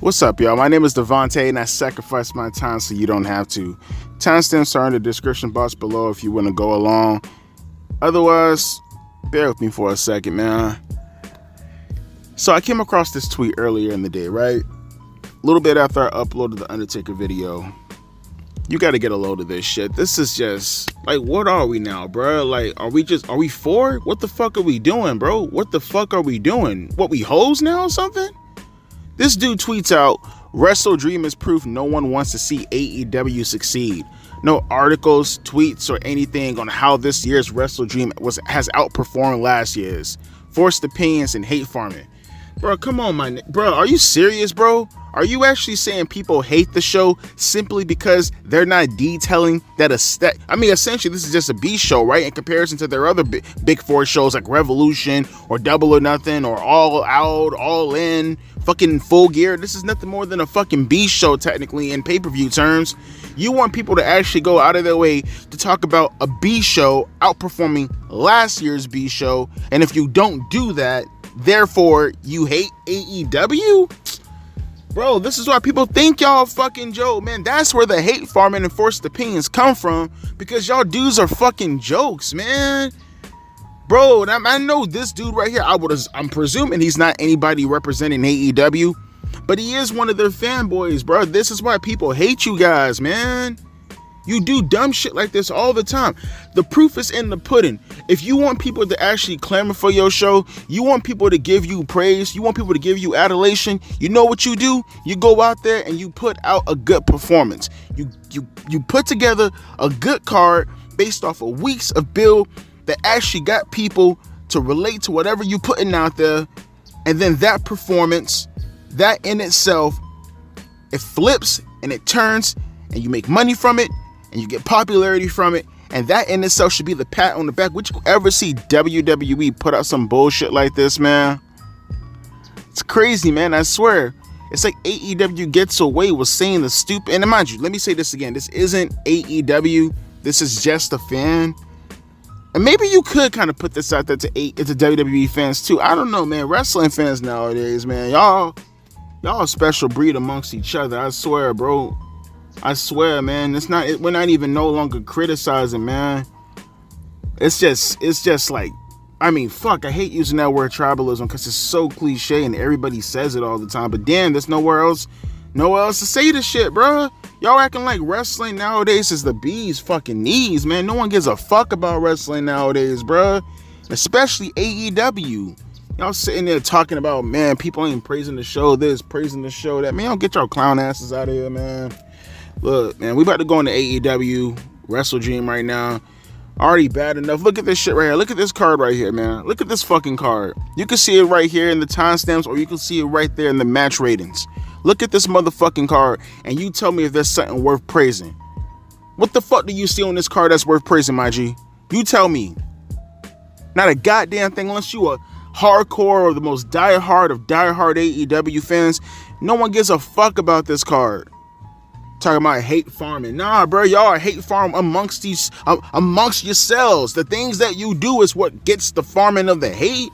What's up, y'all? My name is Devontae, and I sacrifice my time so you don't have to. Timestamps are in the description box below if you want to go along. Otherwise, bear with me for a second, man. So I came across this tweet earlier in the day, right? A little bit after I uploaded the Undertaker video. You got to get a load of this shit. This is just, like, what are we now, bro? Like, are we four? What the fuck are we doing, bro? What the fuck are we doing? What, we hoes now or something? This dude tweets out, WrestleDream is proof no one wants to see AEW succeed. No articles, tweets, or anything on how this year's WrestleDream has outperformed last year's. Forced opinions and hate farming. Bro, come on, bro, are you serious, bro? Are you actually saying people hate the show simply because they're not detailing that essentially this is just a B show, right? In comparison to their other big four shows like Revolution or Double or Nothing or All Out, All In, fucking Full Gear. This is nothing more than a fucking B show technically in pay-per-view terms. You want people to actually go out of their way to talk about a B show outperforming last year's B show, and if you don't do that, therefore you hate AEW? Bro, this is why people think y'all fucking joke, man. That's where the hate farming and forced opinions come from, because y'all dudes are fucking jokes, man. Bro, I know this dude right here, I'm presuming he's not anybody representing AEW, but he is one of their fanboys, bro. This is why people hate you guys, man. You do dumb shit like this all the time. The proof is in the pudding. If you want people to actually clamor for your show, you want people to give you praise, you want people to give you adulation, you know what you do? You go out there and you put out a good performance. You put together a good card based off of weeks of build that actually got people to relate to whatever you putting out there, and then that performance, that in itself, it flips and it turns and you make money from it and you get popularity from it, and that in itself should be the pat on the back. Would you ever see WWE put out some bullshit like this, man? It's crazy, man. I swear. It's like AEW gets away with saying the stupid, and mind you, let me say this again, this isn't AEW, this is just a fan. And maybe you could kind of put this out there to WWE fans too. I don't know, man. Wrestling fans nowadays, man, y'all a special breed amongst each other. I swear, bro. I swear, man. We're not even no longer criticizing, man. It's just like, I mean, fuck. I hate using that word tribalism because it's so cliche and everybody says it all the time. But damn, there's nowhere else to say this shit, bro. Y'all acting like wrestling nowadays is the bee's fucking knees, man. No one gives a fuck about wrestling nowadays, bro. Especially AEW. Y'all sitting there talking about, man, people ain't praising the show this, praising the show that. Man, don't get your clown asses out of here, man. Look, man, we about to go into AEW WrestleDream right now. Already bad enough. Look at this shit right here. Look at this card right here, man. Look at this fucking card. You can see it right here in the timestamps, or you can see it right there in the match ratings. Look at this motherfucking card, and you tell me if there's something worth praising. What the fuck do you see on this card that's worth praising, my G? You tell me. Not a goddamn thing, unless you a hardcore or the most diehard of diehard AEW fans. No one gives a fuck about this card. Talking about hate farming. Nah, bro, y'all are hate farm amongst yourselves. The things that you do is what gets the farming of the hate.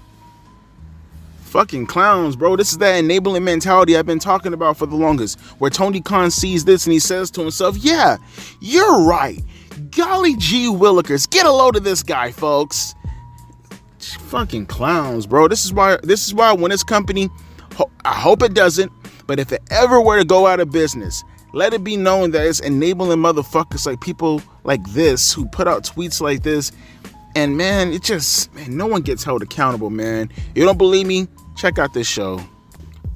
Fucking clowns, bro. This is that enabling mentality I've been talking about for the longest, where Tony Khan sees this and he says to himself, yeah, you're right. Golly gee willikers, get a load of this guy, folks. Fucking clowns, bro. This is why when this company, I hope it doesn't, but if it ever were to go out of business, let it be known that it's enabling motherfuckers like people like this who put out tweets like this. And man, no one gets held accountable, man. You don't believe me? Check out this show.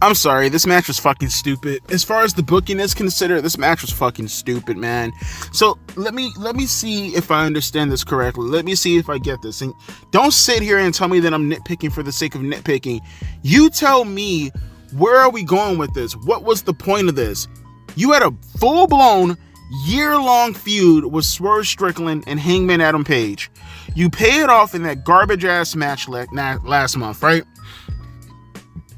I'm sorry, this match was fucking stupid. As far as the booking is considered, this match was fucking stupid, man. So let me see if I understand this correctly. Let me see if I get this. And don't sit here and tell me that I'm nitpicking for the sake of nitpicking. You tell me, where are we going with this? What was the point of this? You had a full-blown, year-long feud with Swerve Strickland and Hangman Adam Page. You pay it off in that garbage-ass match last month, right?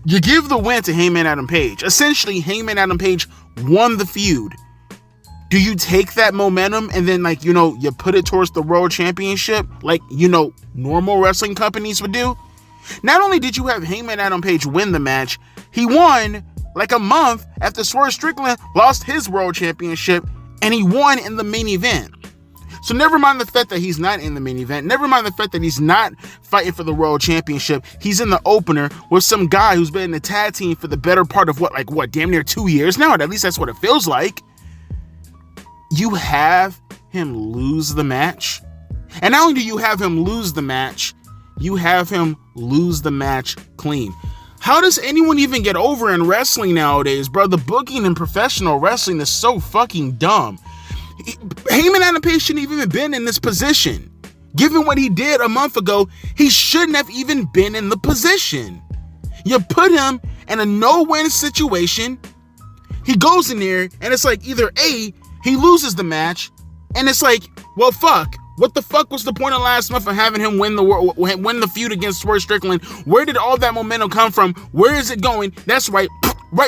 You give the win to Hangman Adam Page. Essentially, Hangman Adam Page won the feud. Do you take that momentum and then, you put it towards the World Championship like, normal wrestling companies would do? Not only did you have Hangman Adam Page win the match, he won like a month after Swerve Strickland lost his world championship and he won in the main event. So never mind the fact that he's not in the main event. Never mind the fact that he's not fighting for the world championship. He's in the opener with some guy who's been in the tag team for the better part of damn near 2 years now. At least that's what it feels like. You have him lose the match. And not only do you have him lose the match, you have him lose the match clean. How does anyone even get over in wrestling nowadays, bro? The booking in professional wrestling is so fucking dumb. Heyman Adam Page shouldn't have even been in this position. Given what he did a month ago, he shouldn't have even been in the position. You put him in a no-win situation. He goes in there, and it's like either A, he loses the match, and it's like, well, fuck. What the fuck was the point of last month of having him win the feud against Swerve Strickland? Where did all that momentum come from? Where is it going? That's right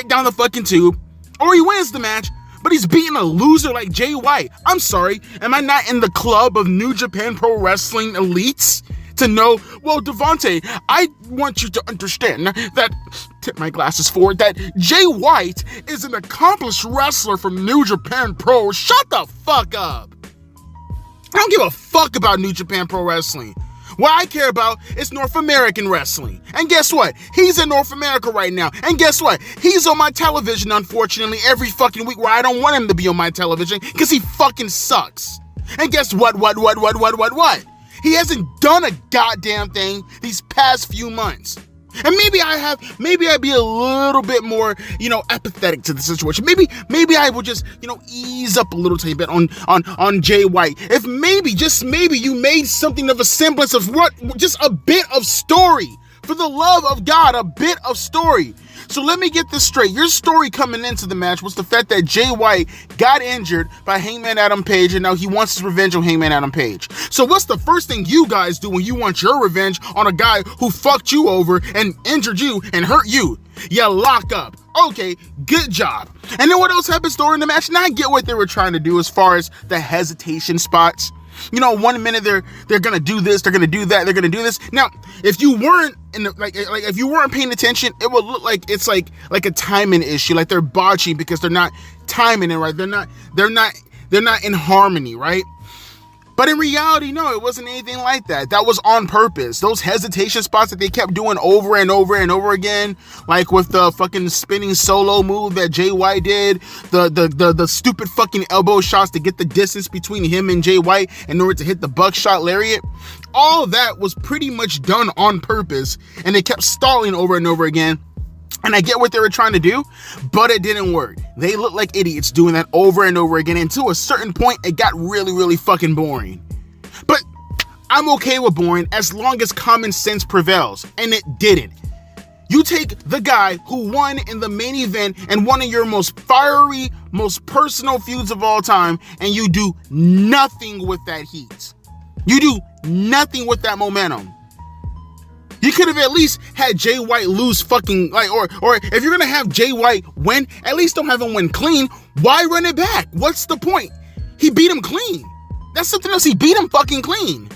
down the fucking tube. Or he wins the match, but he's beating a loser like Jay White. I'm sorry, am I not in the club of New Japan Pro Wrestling elites to know, well, Devontae, I want you to understand that, tip my glasses forward, that Jay White is an accomplished wrestler from New Japan Pro. Shut the fuck up. I don't give a fuck about New Japan Pro Wrestling. What I care about is North American wrestling. And guess what? He's in North America right now. And guess what? He's on my television, unfortunately, every fucking week where I don't want him to be on my television because he fucking sucks. And guess what? He hasn't done a goddamn thing these past few months. And maybe I'd be a little bit more, apathetic to the situation. Maybe I will just, ease up a little tiny bit on Jay White. If just maybe you made something of a semblance of just a bit of story. For the love of God, a bit of story. So let me get this straight. Your story coming into the match was the fact that Jay White got injured by Hangman Adam Page, and now he wants his revenge on Hangman Adam Page. So what's the first thing you guys do when you want your revenge on a guy who fucked you over and injured you and hurt you? You lock up. Okay, good job. And then what else happens during the match? Now I get what they were trying to do as far as the hesitation spots. 1 minute they're gonna do this, they're gonna do that, they're gonna do this. Now, if you weren't if you weren't paying attention, it would look like it's like a timing issue, like they're botching because they're not timing it right. They're not in harmony, right? But in reality, no, it wasn't anything like that. That was on purpose. Those hesitation spots that they kept doing over and over and over again, like with the fucking spinning solo move that Jay White did, the stupid fucking elbow shots to get the distance between him and Jay White in order to hit the buckshot lariat. All that was pretty much done on purpose, and they kept stalling over and over again. And I get what they were trying to do, but it didn't work. They looked like idiots doing that over and over again. And to a certain point, it got really, really fucking boring. But I'm okay with boring as long as common sense prevails. And it didn't. You take the guy who won in the main event and one of your most fiery, most personal feuds of all time, and you do nothing with that heat. You do nothing with that momentum. You could have at least had Jay White lose fucking, or if you're gonna have Jay White win, at least don't have him win clean. Why run it back? What's the point? He beat him clean. That's something else. He beat him fucking clean.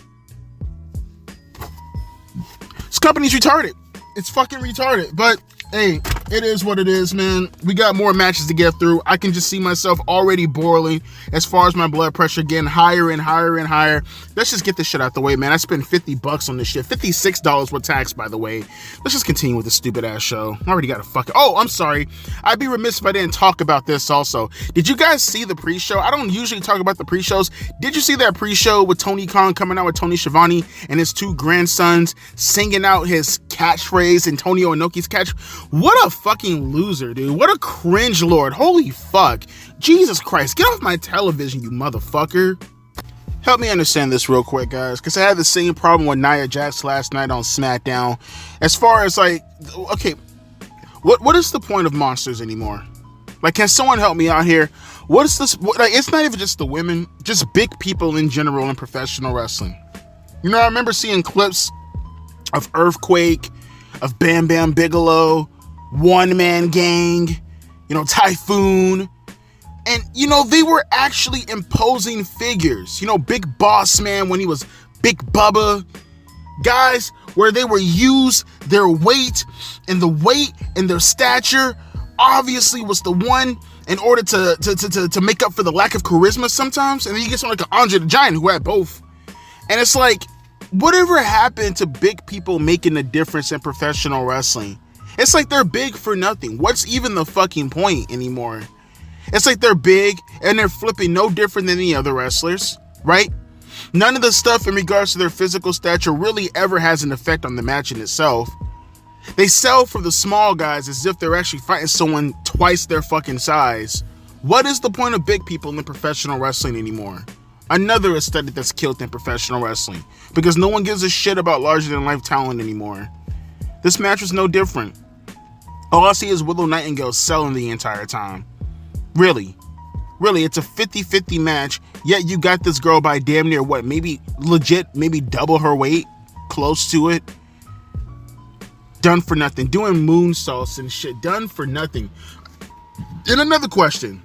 This company's retarded. It's fucking retarded. But hey, it is what it is, man. We got more matches to get through. I can just see myself already boiling as far as my blood pressure getting higher and higher and higher. Let's just get this shit out the way, man. I spent $50 on this shit. $56 with tax, by the way. Let's just continue with this stupid ass show. I already got a fucking... Oh, I'm sorry. I'd be remiss if I didn't talk about this also. Did you guys see the pre-show? I don't usually talk about the pre-shows. Did you see that pre-show with Tony Khan coming out with Tony Schiavone and his two grandsons singing out his catchphrase, Antonio Inoki's catch? What a fucking loser, dude. What a cringe lord. Holy fuck. Jesus Christ. Get off my television, you motherfucker. Help me understand this real quick, guys, because I had the same problem with Nia Jax last night on SmackDown. As far as okay, what is the point of monsters anymore? Can someone help me out here? What is this? It's not even just the women, just big people in general in professional wrestling. I remember seeing clips of Earthquake, of Bam Bam Bigelow, One Man Gang, Typhoon. And, they were actually imposing figures. Big Boss Man when he was Big Bubba. Guys where they were use their weight and their stature obviously was the one in order to make up for the lack of charisma sometimes. And then you get someone like Andre the Giant who had both. And it's like, whatever happened to big people making a difference in professional wrestling? It's like they're big for nothing. What's even the fucking point anymore? It's like they're big and they're flipping no different than any other wrestlers, right? None of the stuff in regards to their physical stature really ever has an effect on the match in itself. They sell for the small guys as if they're actually fighting someone twice their fucking size. What is the point of big people in the professional wrestling anymore? Another aesthetic that's killed in professional wrestling, because no one gives a shit about larger than life talent anymore. This match was no different. All I see is Willow Nightingale selling the entire time. Really, it's a 50-50 match, yet you got this girl by damn near what, maybe double her weight, close to it. Done for nothing, doing moonsaults and shit, done for nothing. And another question,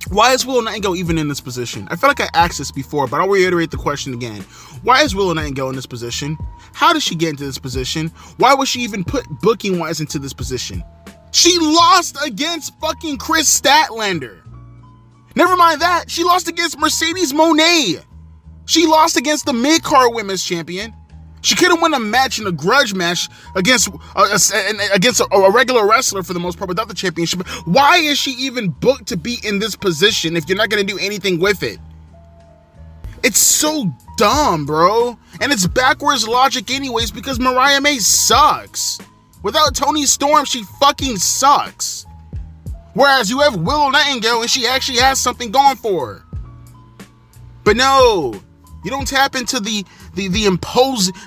why is Willow Nightingale even in this position? I feel like I asked this before, but I'll reiterate the question again. Why is Willow Nightingale in this position? How did she get into this position? Why was she even put booking-wise into this position? She lost against fucking Chris Statlander. Never mind that, she lost against Mercedes Moné. She lost against the mid-card women's champion. She couldn't win a match in a grudge match against a regular wrestler for the most part without the championship. Why is she even booked to be in this position if you're not going to do anything with it? It's so dumb, bro. And it's backwards logic anyways, because Mariah May sucks. Without Toni Storm, she fucking sucks. Whereas you have Willow Nightingale and she actually has something going for her. But no, you don't tap into the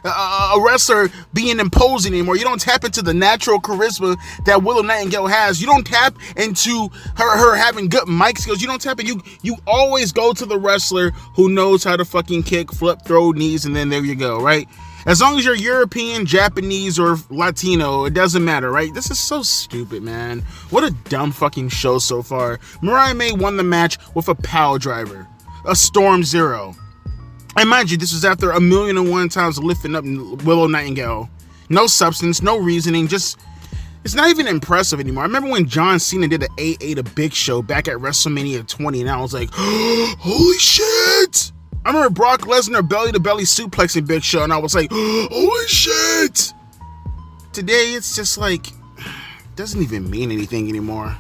a wrestler being imposing anymore. You don't tap into the natural charisma that Willow Nightingale has. You don't tap into her having good mic skills. You don't tap in. You always go to the wrestler who knows how to fucking kick, flip, throw knees, and then there you go, right? As long as you're European, Japanese, or Latino, it doesn't matter, right? This is so stupid, man. What a dumb fucking show so far. Mariah May won the match with a power driver, a Storm Zero. And mind you, this is after 1,000,001 times lifting up Willow Nightingale. No substance, no reasoning, just, it's not even impressive anymore. I remember when John Cena did an AA to Big Show back at WrestleMania 20, and I was like, holy shit! I remember Brock Lesnar belly-to-belly suplexing Big Show, and I was like, holy shit! Today, it's just like, doesn't even mean anything anymore.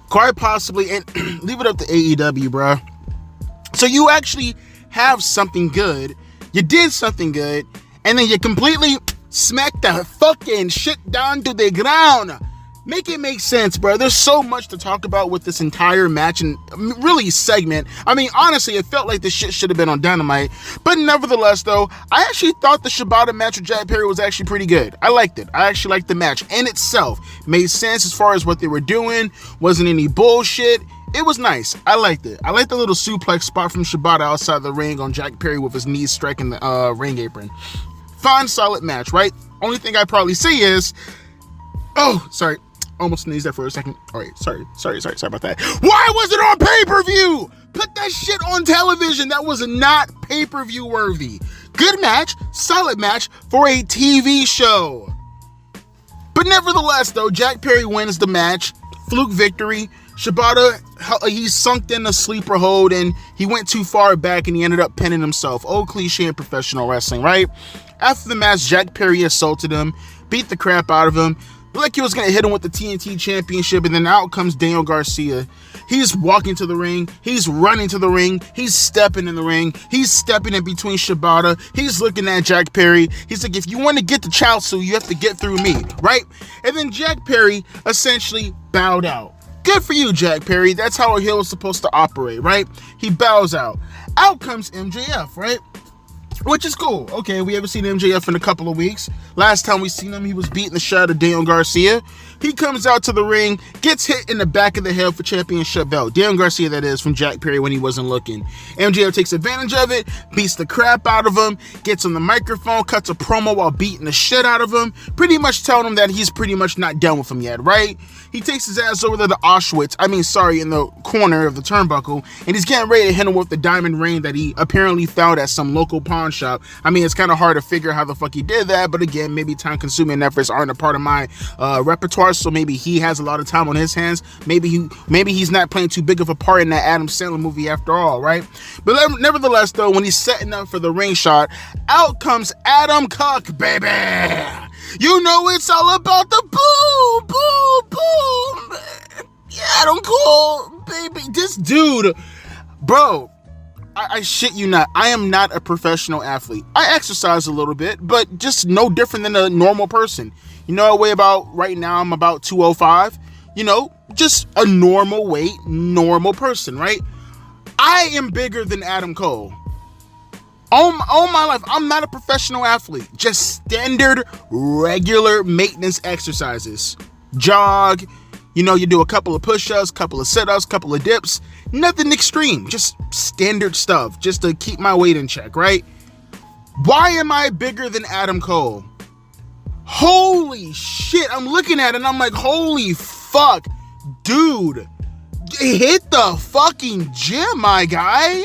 Quite possibly, and leave it up to AEW, bro. So you actually have something good, you did something good, and then you completely smack the fucking shit down to the ground. Make it make sense, bro. There's so much to talk about with this entire match and really segment. I mean, honestly, it felt like this shit should have been on Dynamite. But nevertheless, though, I actually thought the Shibata match with Jack Perry was actually pretty good. I liked it. I actually liked the match in itself. Made sense as far as what they were doing. Wasn't any bullshit. It was nice. I liked it. I liked the little suplex spot from Shibata outside the ring on Jack Perry with his knees striking the ring apron. Fine, solid match, right? Only thing I probably say is, oh, sorry. Almost sneezed there for a second. All right, sorry about that. Why was it on pay-per-view? Put that shit on television. That was not pay-per-view worthy. Good match, solid match for a TV show. But nevertheless, though, Jack Perry wins the match. Fluke victory. Shibata, he sunk in a sleeper hold and he went too far back and he ended up pinning himself. Old cliche in professional wrestling, right? After the match, Jack Perry assaulted him, beat the crap out of him. Like he was going to hit him with the TNT Championship, and then out comes Daniel Garcia. He's walking to the ring. He's running to the ring. He's stepping in the ring. He's stepping in between Shibata. He's looking at Jack Perry. He's like, if you want to get the Chaozu, you have to get through me, right? And then Jack Perry essentially bowed out. Good for you, Jack Perry. That's how a heel is supposed to operate, right? He bows out. Out comes MJF, right? Which is cool. Okay, we haven't seen MJF in a couple of weeks. Last time we seen him, he was beating the shit out of Daniel Garcia. He comes out to the ring, gets hit in the back of the head for championship belt. Daniel Garcia, that is, from Jack Perry when he wasn't looking. MJF takes advantage of it, beats the crap out of him, gets on the microphone, cuts a promo while beating the shit out of him, pretty much telling him that he's pretty much not done with him yet, right? He takes his ass over there to Auschwitz, in the corner of the turnbuckle, and he's getting ready to hit him with the diamond ring that he apparently found at some local pawn shop. I mean, it's kind of hard to figure how the fuck he did that, but again, maybe time-consuming efforts aren't a part of my repertoire part, so maybe he has a lot of time on his hands. Maybe he's not playing too big of a part in that Adam Sandler movie after all, right? But nevertheless, though, when he's setting up for the ring shot, out comes Adam Cook, baby. You know it's all about the boom, boom, boom. Yeah, Adam Cole, baby. This dude, bro, I shit you not. I am not a professional athlete. I exercise a little bit, but just no different than a normal person. You know, I weigh right now I'm about 205. You know, just a normal weight, normal person, right? I am bigger than Adam Cole. All my life, I'm not a professional athlete. Just standard, regular maintenance exercises. Jog, you know, you do a couple of push-ups, couple of sit-ups, couple of dips. Nothing extreme, just standard stuff, just to keep my weight in check, right? Why am I bigger than Adam Cole? Holy shit, I'm looking at it and I'm like, holy fuck, dude, hit the fucking gym, my guy.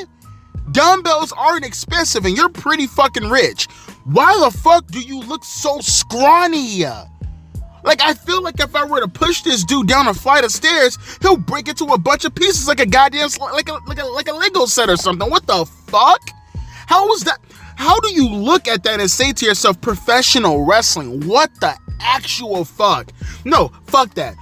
Dumbbells aren't expensive and you're pretty fucking rich. Why the fuck do you look so scrawny? Like, I feel like if I were to push this dude down a flight of stairs, he'll break into a bunch of pieces like a goddamn, like a Lego set or something. What the fuck? How is that? How do you look at that and say to yourself, professional wrestling? What the actual fuck? No, fuck that.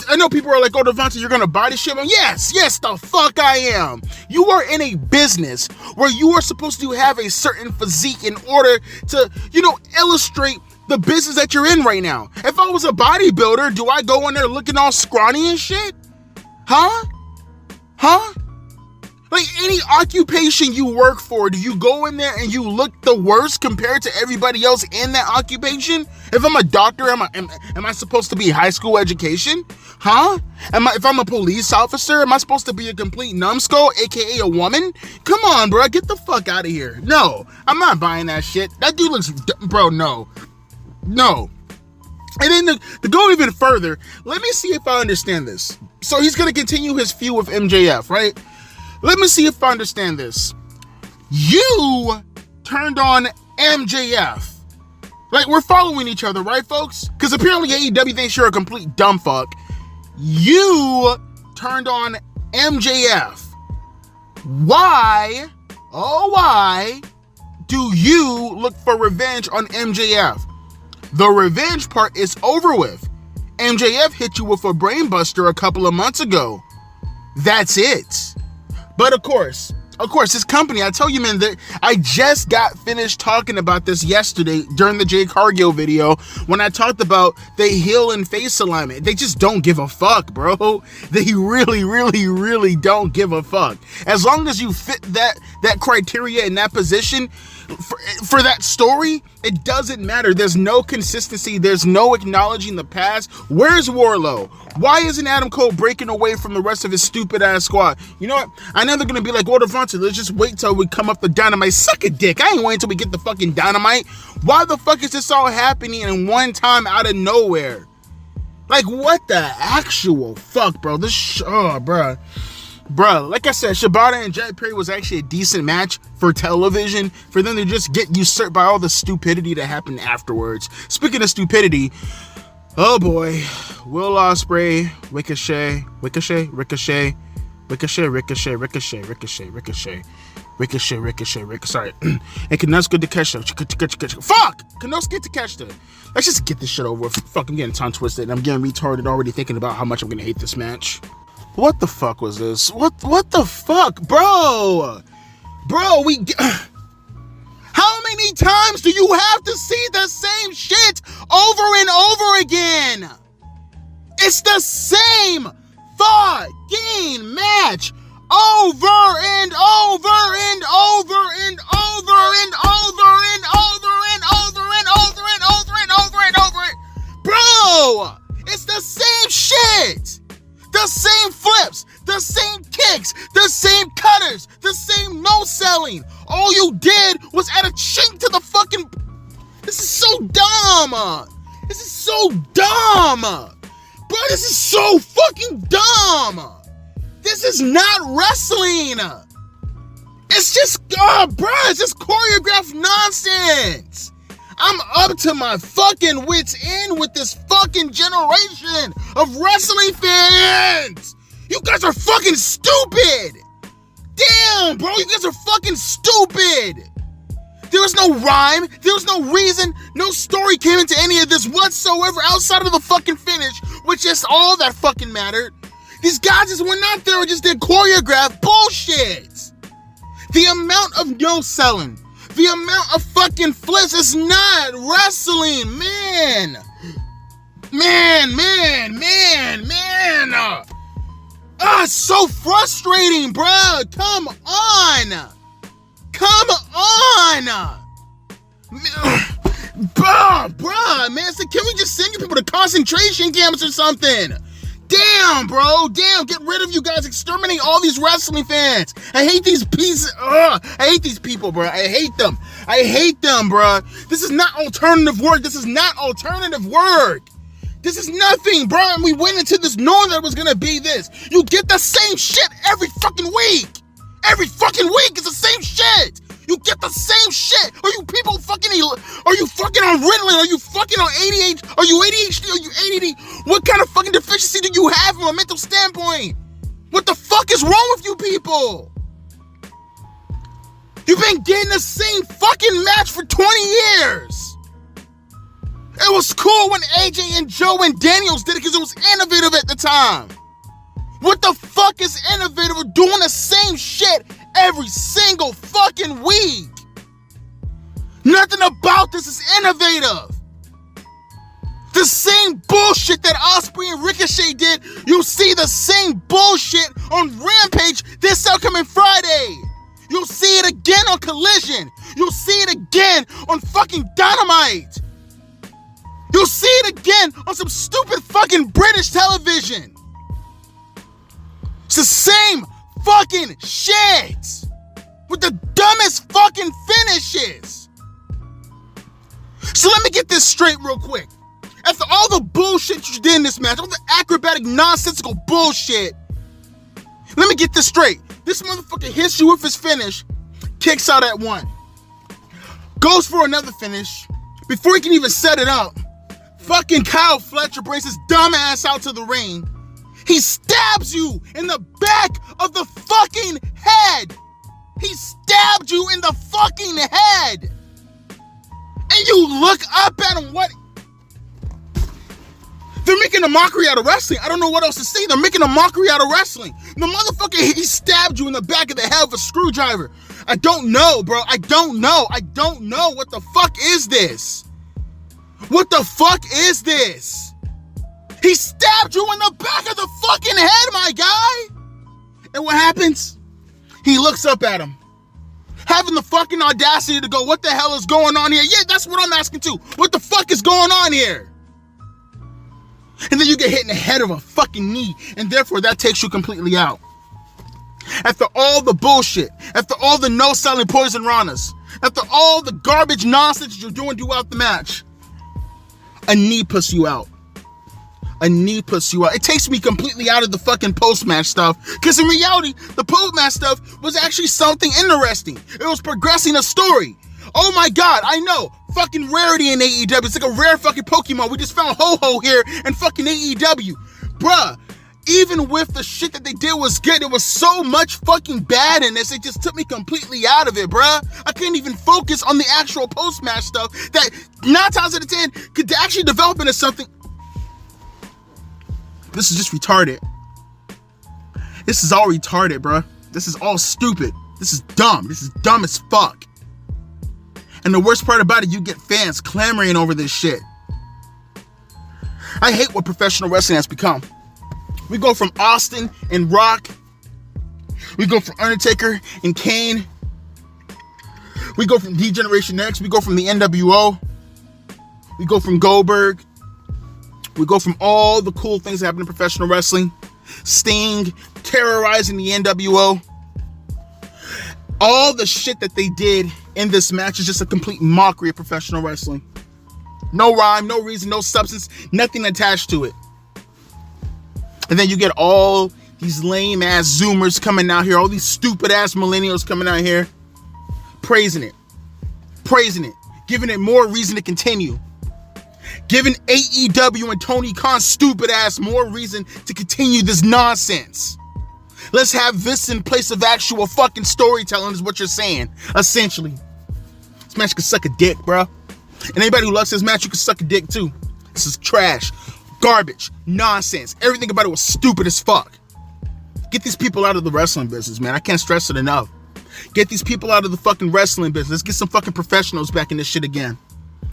I know people are like, oh, Devontae, you're gonna body shame him? Yes, the fuck I am. You are in a business where you are supposed to have a certain physique in order to, you know, illustrate the business that you're in right now. If I was a bodybuilder, do I go in there looking all scrawny and shit? Huh? Like, any occupation you work for, do you go in there and you look the worst compared to everybody else in that occupation? If I'm a doctor, am I supposed to be high school education? Huh? If I'm a police officer, am I supposed to be a complete numbskull, aka a woman? Come on, bro, get the fuck out of here. No, I'm not buying that shit. That dude looks, bro, no. And then to go even further, let me see if I understand this. So he's gonna continue his feud with MJF, right? Let me see if I understand this. You turned on MJF. Like, we're following each other, right, folks? Because apparently AEW thinks you're a complete dumb fuck. You turned on MJF. Why, why do you look for revenge on MJF? The revenge part is over with. MJF hit you with a brainbuster a couple of months ago. That's it. But of course, this company, I tell you, man, that I just got finished talking about this yesterday during the Jay Cargill video when I talked about the heel and face alignment. They just don't give a fuck, bro. They really, really, really don't give a fuck. As long as you fit that criteria in that position, for that story, it doesn't matter. There's no consistency. There's no acknowledging the past. Where's Warlow? Why isn't Adam Cole breaking away from the rest of his stupid ass squad? You know what? I know they're gonna be like, well, Devontae, let's just wait till we come up the Dynamite. Suck a dick. I ain't waiting till we get the fucking Dynamite. Why the fuck is this all happening in one time out of nowhere? Like, what the actual fuck, bro? Bro, like I said, Shibata and Jack Perry was actually a decent match for television, for them to just get usurped by all the stupidity that happened afterwards. Speaking of stupidity, oh boy, Will Ospreay, Ricochet, sorry, and Konosuke Takeshita. Fuck! Konosuke Takeshita. Let's just get this shit over with. Fuck, I'm getting tongue twisted, and I'm getting retarded already thinking about how much I'm gonna hate this match. What the fuck was this? What the fuck, bro? Bro, how many times do you have to see the same shit over and over again? It's the same fucking match over and over and over and over and over and over and over and over and over and over and over. Bro, it's the same shit. The same flips, the same kicks, the same cutters, the same no-selling. All you did was add a chink to the fucking... This is so dumb. This is so dumb. Bro, this is so fucking dumb. This is not wrestling. It's just, bro, it's just choreographed nonsense. I'm up to my fucking wits end with this fucking generation of wrestling fans. You guys are fucking stupid. Damn, bro, you guys are fucking stupid. There was no rhyme, there was no reason, no story came into any of this whatsoever outside of the fucking finish, which is all that fucking mattered. These guys just went out there and just did choreographed bullshit. The amount of no-selling, the amount of fucking flips is not wrestling, man. It's so frustrating, bruh. Come on. Bruh, man. So can we just send you people to concentration camps or something? Damn, bro. Damn, get rid of you guys. Exterminate all these wrestling fans. I hate these pieces. I hate these people, bro. I hate them, bro. This is not alternative work. This is nothing, bro. And we went into this knowing that it was gonna be this. You get the same shit every fucking week. Every fucking week is the same shit. You get the same shit. Are you people fucking, are you fucking on Ritalin? Are you fucking on ADHD? Are you ADHD? Are you ADD? What kind of fucking deficiency do you have from a mental standpoint? What the fuck is wrong with you people? You've been getting the same fucking match for 20 years. It was cool when AJ and Joe and Daniels did it because it was innovative at the time. What the fuck is innovative with doing the same shit every single fucking week? Nothing about this is innovative. The same bullshit that Ospreay and Ricochet did, you'll see the same bullshit on Rampage this upcoming Friday. You'll see it again on Collision. You'll see it again on fucking Dynamite. You'll see it again on some stupid fucking British television. It's the same fucking shit with the dumbest fucking finishes. So let me get this straight real quick. After all the bullshit you did in this match, all the acrobatic, nonsensical bullshit, let me get this straight. This motherfucker hits you with his finish, kicks out at one, goes for another finish. Before he can even set it up, fucking Kyle Fletcher brings his dumb ass out to the ring. He stabs you in the back of the fucking head. He stabbed you in the fucking head. And you look up at him, what? They're making a mockery out of wrestling. I don't know what else to say. They're making a mockery out of wrestling. The motherfucker, he stabbed you in the back of the head with a screwdriver. I don't know, bro. I don't know. What the fuck is this? What the fuck is this? He stabbed you in the back of the fucking head, my guy. And what happens? He looks up at him, having the fucking audacity to go, what the hell is going on here? Yeah, that's what I'm asking too. What the fuck is going on here? And then you get hit in the head of a fucking knee, and therefore that takes you completely out. After all the bullshit, after all the no-selling poison ranas, after all the garbage nonsense you're doing throughout the match, a knee puts you out. It takes me completely out of the fucking post-match stuff, because in reality, the post-match stuff was actually something interesting. It was progressing a story. Oh my god, I know. Fucking rarity in AEW. It's like a rare fucking Pokemon. We just found Ho-Ho here in fucking AEW. Bruh, even with the shit that they did was good, there was so much fucking bad in this, it just took me completely out of it, bruh. I couldn't even focus on the actual post-match stuff that 9 times out of 10 could actually develop into something. This is just retarded. This is all retarded, bruh. This is all stupid. This is dumb. This is dumb as fuck. And the worst part about it, you get fans clamoring over this shit. I hate what professional wrestling has become. We go from Austin and Rock. We go from Undertaker and Kane. We go from D-Generation X. We go from the NWO. We go from Goldberg. We go from all the cool things that happen in professional wrestling. Sting terrorizing the NWO. All the shit that they did in this match is just a complete mockery of professional wrestling. No rhyme, no reason, no substance, nothing attached to it. And then you get all these lame ass Zoomers coming out here, all these stupid ass millennials coming out here, praising it. giving it more reason to continue. Giving AEW and Tony Khan's stupid ass more reason to continue this nonsense. Let's have this in place of actual fucking storytelling is what you're saying, essentially. This match could suck a dick, bro. And anybody who loves this match, you can suck a dick too. This is trash, garbage, nonsense. Everything about it was stupid as fuck. Get these people out of the wrestling business, man. I can't stress it enough. Get these people out of the fucking wrestling business. Let's get some fucking professionals back in this shit again.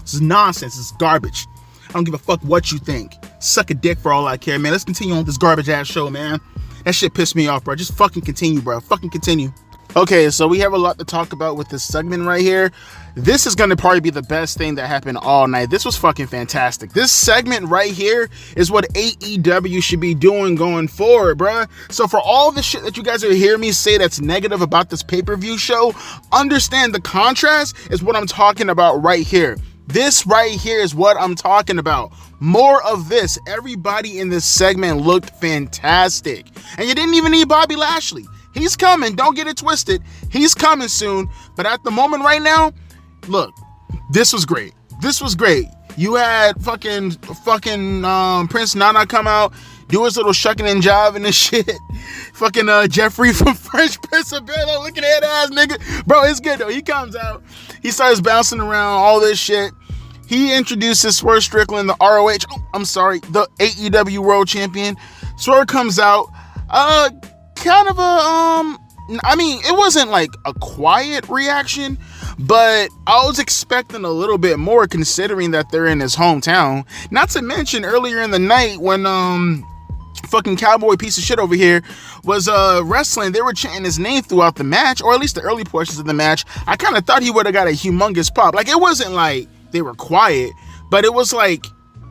This is nonsense. This is garbage. I don't give a fuck what you think. Suck a dick for all I care, man. Let's continue on with this garbage ass show, man. That shit pissed me off, bro. Just fucking continue, bro. Fucking continue. Okay, so we have a lot to talk about with this segment right here. This is going to probably be the best thing that happened all night. This was fucking fantastic. This segment right here is what AEW should be doing going forward, bruh. So for all the shit that you guys are hearing me say that's negative about this pay-per-view show, understand the contrast is what I'm talking about right here. This right here is what I'm talking about. More of this. Everybody in this segment looked fantastic. And you didn't even need Bobby Lashley. He's coming. Don't get it twisted. He's coming soon. But at the moment right now, look, this was great. This was great. You had fucking Prince Nana come out, do his little shucking and jiving and shit. Fucking Jeffrey from Fresh Prince of Bel-Air, looking at that ass nigga. Bro, it's good though. He comes out. He starts bouncing around, all this shit. He introduces Swerve Strickland, the the AEW World Champion. Swerve comes out. Kind of it wasn't like a quiet reaction, but I was expecting a little bit more considering that they're in his hometown. Not to mention earlier in the night when fucking cowboy piece of shit over here was wrestling, they were chanting his name throughout the match, or at least the early portions of the match. I kind of thought he would have got a humongous pop. Like, it wasn't like they were quiet, but it was like,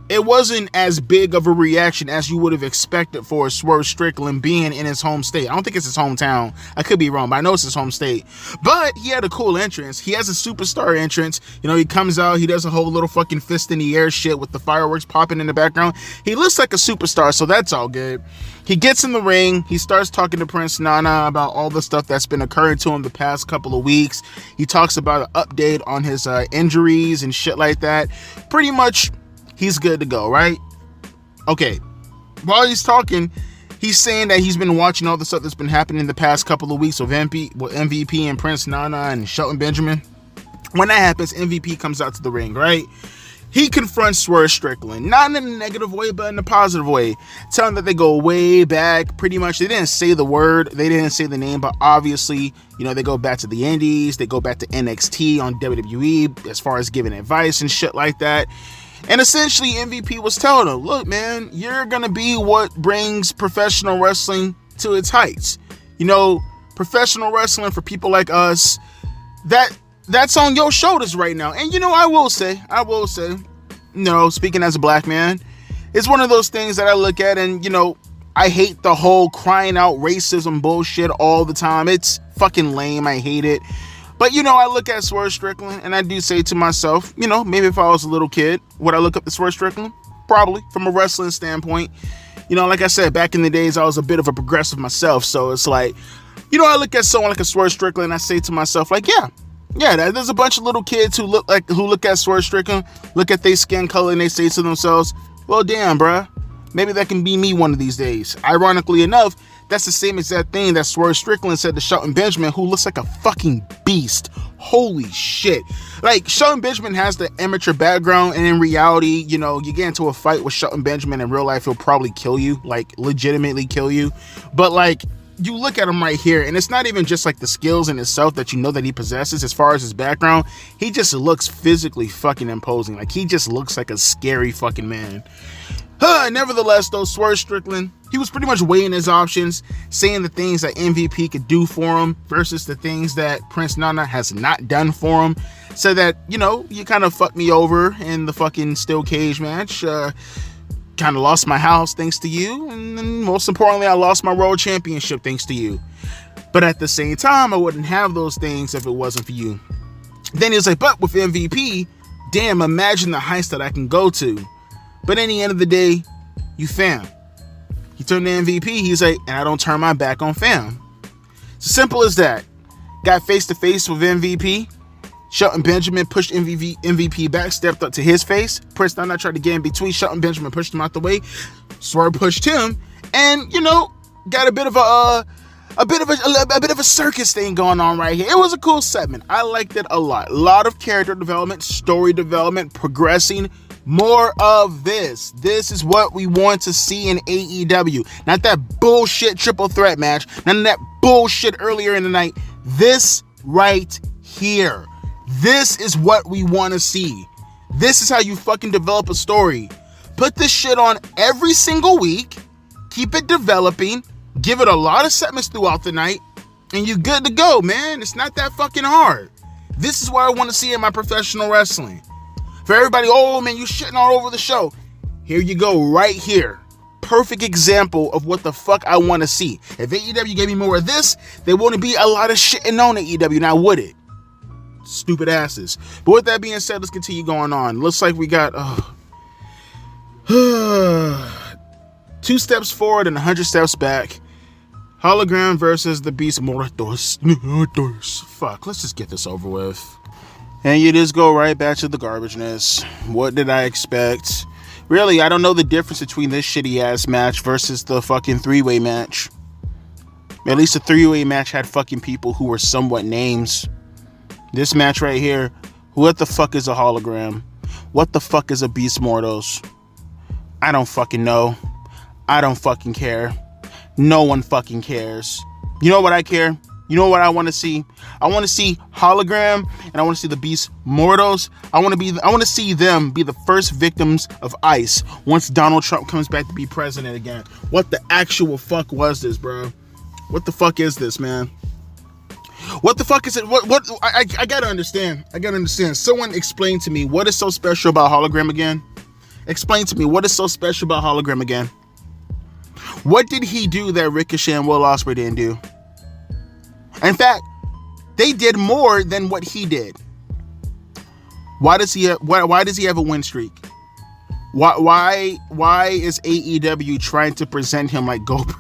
it wasn't as big of a reaction as you would have expected for Swerve Strickland being in his home state. I don't think it's his hometown. I could be wrong, but I know it's his home state. But he had a cool entrance. He has a superstar entrance. You know, he comes out, he does a whole little fucking fist in the air shit with the fireworks popping in the background. He looks like a superstar, so that's all good. He gets in the ring. He starts talking to Prince Nana about all the stuff that's been occurring to him the past couple of weeks. He talks about an update on his injuries and shit like that. Pretty much, he's good to go, right? Okay. While he's talking, he's saying that he's been watching all the stuff that's been happening in the past couple of weeks with MVP and Prince Nana and Shelton Benjamin. When that happens, MVP comes out to the ring, right? He confronts Swerve Strickland, not in a negative way, but in a positive way, telling that they go way back. Pretty much, they didn't say the word, they didn't say the name, but obviously, you know, they go back to the Indies, they go back to NXT on WWE as far as giving advice and shit like that. And essentially, MVP was telling him, look, man, you're going to be what brings professional wrestling to its heights. You know, professional wrestling for people like us, that's on your shoulders right now. And, you know, I will say, you know, speaking as a black man, it's one of those things that I look at and, you know, I hate the whole crying out racism bullshit all the time. It's fucking lame. I hate it. But, you know, I look at Swerve Strickland and I do say to myself, you know, maybe if I was a little kid, would I look up to Swerve Strickland? Probably, from a wrestling standpoint. You know, like I said, back in the days, I was a bit of a progressive myself. So it's like, you know, I look at someone like a Swerve Strickland and I say to myself, like, yeah, there's a bunch of little kids who look at Swerve Strickland, look at their skin color and they say to themselves, well, damn, bruh, maybe that can be me one of these days. Ironically enough, that's the same exact thing that Swerve Strickland said to Shelton Benjamin, who looks like a fucking beast. Holy shit. Like, Shelton Benjamin has the amateur background, and in reality, you know, you get into a fight with Shelton Benjamin in real life, he'll probably kill you, like, legitimately kill you. But, like, you look at him right here, and it's not even just, like, the skills in itself that you know that he possesses as far as his background. He just looks physically fucking imposing. Like, he just looks like a scary fucking man. Nevertheless, though, Swerve Strickland, he was pretty much weighing his options, saying the things that MVP could do for him versus the things that Prince Nana has not done for him. Said that, you know, you kind of fucked me over in the fucking steel cage match. Kind of lost my house thanks to you. And then most importantly, I lost my world championship thanks to you. But at the same time, I wouldn't have those things if it wasn't for you. Then he was like, but with MVP, damn, imagine the heights that I can go to. But in the end of the day, you fam. He turned to MVP, he's like, and I don't turn my back on fam. It's as simple as that. Got face to face with MVP. Shelton Benjamin pushed MVP back, stepped up to his face. Prince Nana tried to get in between. Shelton Benjamin pushed him out the way. Swerve pushed him, and got a bit of a circus thing going on right here. It was a cool segment. I liked it a lot. A lot of character development, story development, progressing. More of this. This is what we want to see in AEW. Not that bullshit triple threat match. None of that bullshit earlier in the night. This right here. This is what we want to see. This is how you fucking develop a story. Put this shit on every single week. Keep it developing. Give it a lot of segments throughout the night. And you good to go, man. It's not that fucking hard. This is what I want to see in my professional wrestling. For everybody, oh man, you shitting all over the show. Here you go, right here. Perfect example of what the fuck I want to see. If AEW gave me more of this, there wouldn't be a lot of shitting on AEW, now would it? Stupid asses. But with that being said, let's continue going on. Looks like we got 2 steps forward and 100 steps back. Hologram versus the Beast Mortos. Fuck, let's just get this over with. And you just go right back to the garbageness. What did I expect? Really, I don't know the difference between this shitty ass match versus the fucking 3-way match. At least the 3-way match had fucking people who were somewhat names. This match right here, what the fuck is a hologram? What the fuck is a Beast Mortos? I don't fucking know. I don't fucking care. No one fucking cares. You know what I care? You know what I want to see? I want to see Hologram, and I want to see the Beast Mortos. I want to see them be the first victims of ICE once Donald Trump comes back to be president again. What the actual fuck was this, bro? What the fuck is this, man? What the fuck is it? What? I gotta understand. Someone explain to me what is so special about Hologram again. Explain to me what is so special about Hologram again. What did he do that Ricochet and Will Ospreay didn't do? In fact, they did more than what he did. Why does he have a win streak? Why is AEW trying to present him like Goldberg?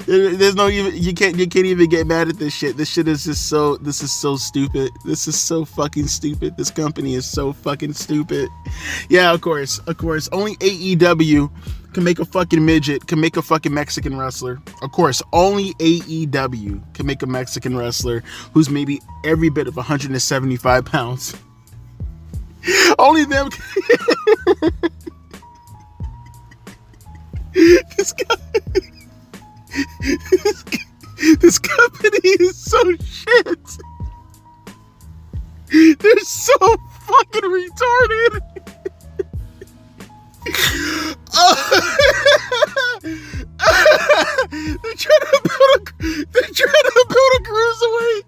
There's no even you can't even get mad at this shit. This shit is just so stupid. This is so fucking stupid. This company is so fucking stupid. Yeah, of course. Only AEW can make a fucking midget, can make a fucking Mexican wrestler. Of course, only AEW can make a Mexican wrestler who's maybe every bit of 175 pounds. Only them can. This company is so shit. They're so fucking retarded. They're trying to build a cruiserweight.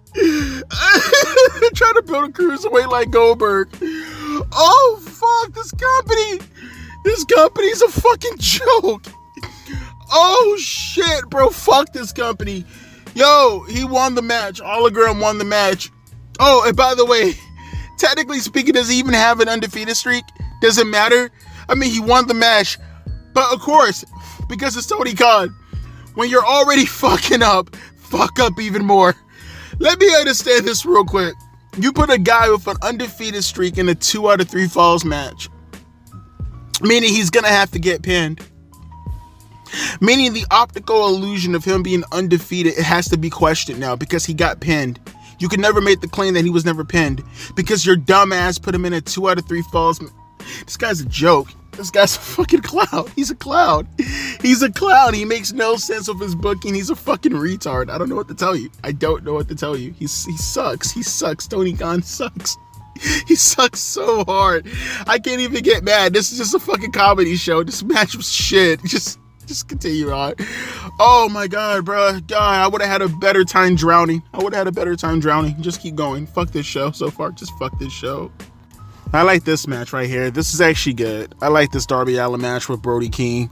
They're trying to build a cruiserweight like Goldberg. Oh fuck, this company's a fucking joke. Oh shit, bro, fuck this company. Yo, he won the match. Hologram won the match. Oh, and by the way, technically speaking, does he even have an undefeated streak? Does it matter? I mean, he won the match. But of course, because it's Tony Khan, when you're already fucking up, fuck up even more. Let me understand this real quick. You put a guy with an undefeated streak in a 2 out of 3 falls match, meaning he's gonna have to get pinned. Meaning the optical illusion of him being undefeated, it has to be questioned now because he got pinned. You can never make the claim that he was never pinned because your dumbass put him in a 2 out of 3 falls. This guy's a joke. This guy's a fucking clown. He's a clown. He makes no sense of his booking. He's a fucking retard. I don't know what to tell you. He sucks. Tony Khan sucks. He sucks so hard. I can't even get mad. This is just a fucking comedy show. This match was shit. Just continue on. Oh my god, bro. God, I would have had a better time drowning. Just keep going. Fuck this show so far. Just fuck this show. I like this match right here. This is actually good. I like this Darby Allin match with Brody King.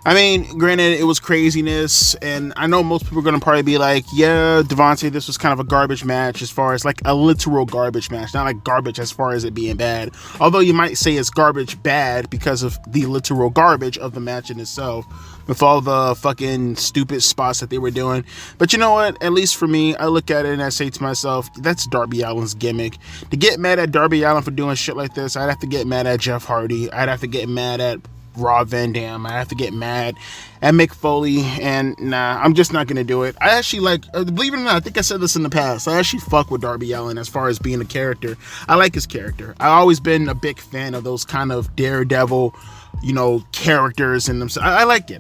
I mean, granted, it was craziness, and I know most people are going to probably be like, yeah, Devontae, this was kind of a garbage match as far as like a literal garbage match, not like garbage as far as it being bad. Although you might say it's garbage bad because of the literal garbage of the match in itself, with all the fucking stupid spots that they were doing. But you know what? At least for me, I look at it and I say to myself, that's Darby Allin's gimmick. To get mad at Darby Allin for doing shit like this, I'd have to get mad at Jeff Hardy. I'd have to get mad at Rob Van Dam. I have to get mad at Mick Foley, and nah, I'm just not gonna do it. I actually like, believe it or not, I think I said this in the past, I actually fuck with Darby Allin as far as being a character. I like his character. I've always been a big fan of those kind of daredevil, you know, characters in themselves. I like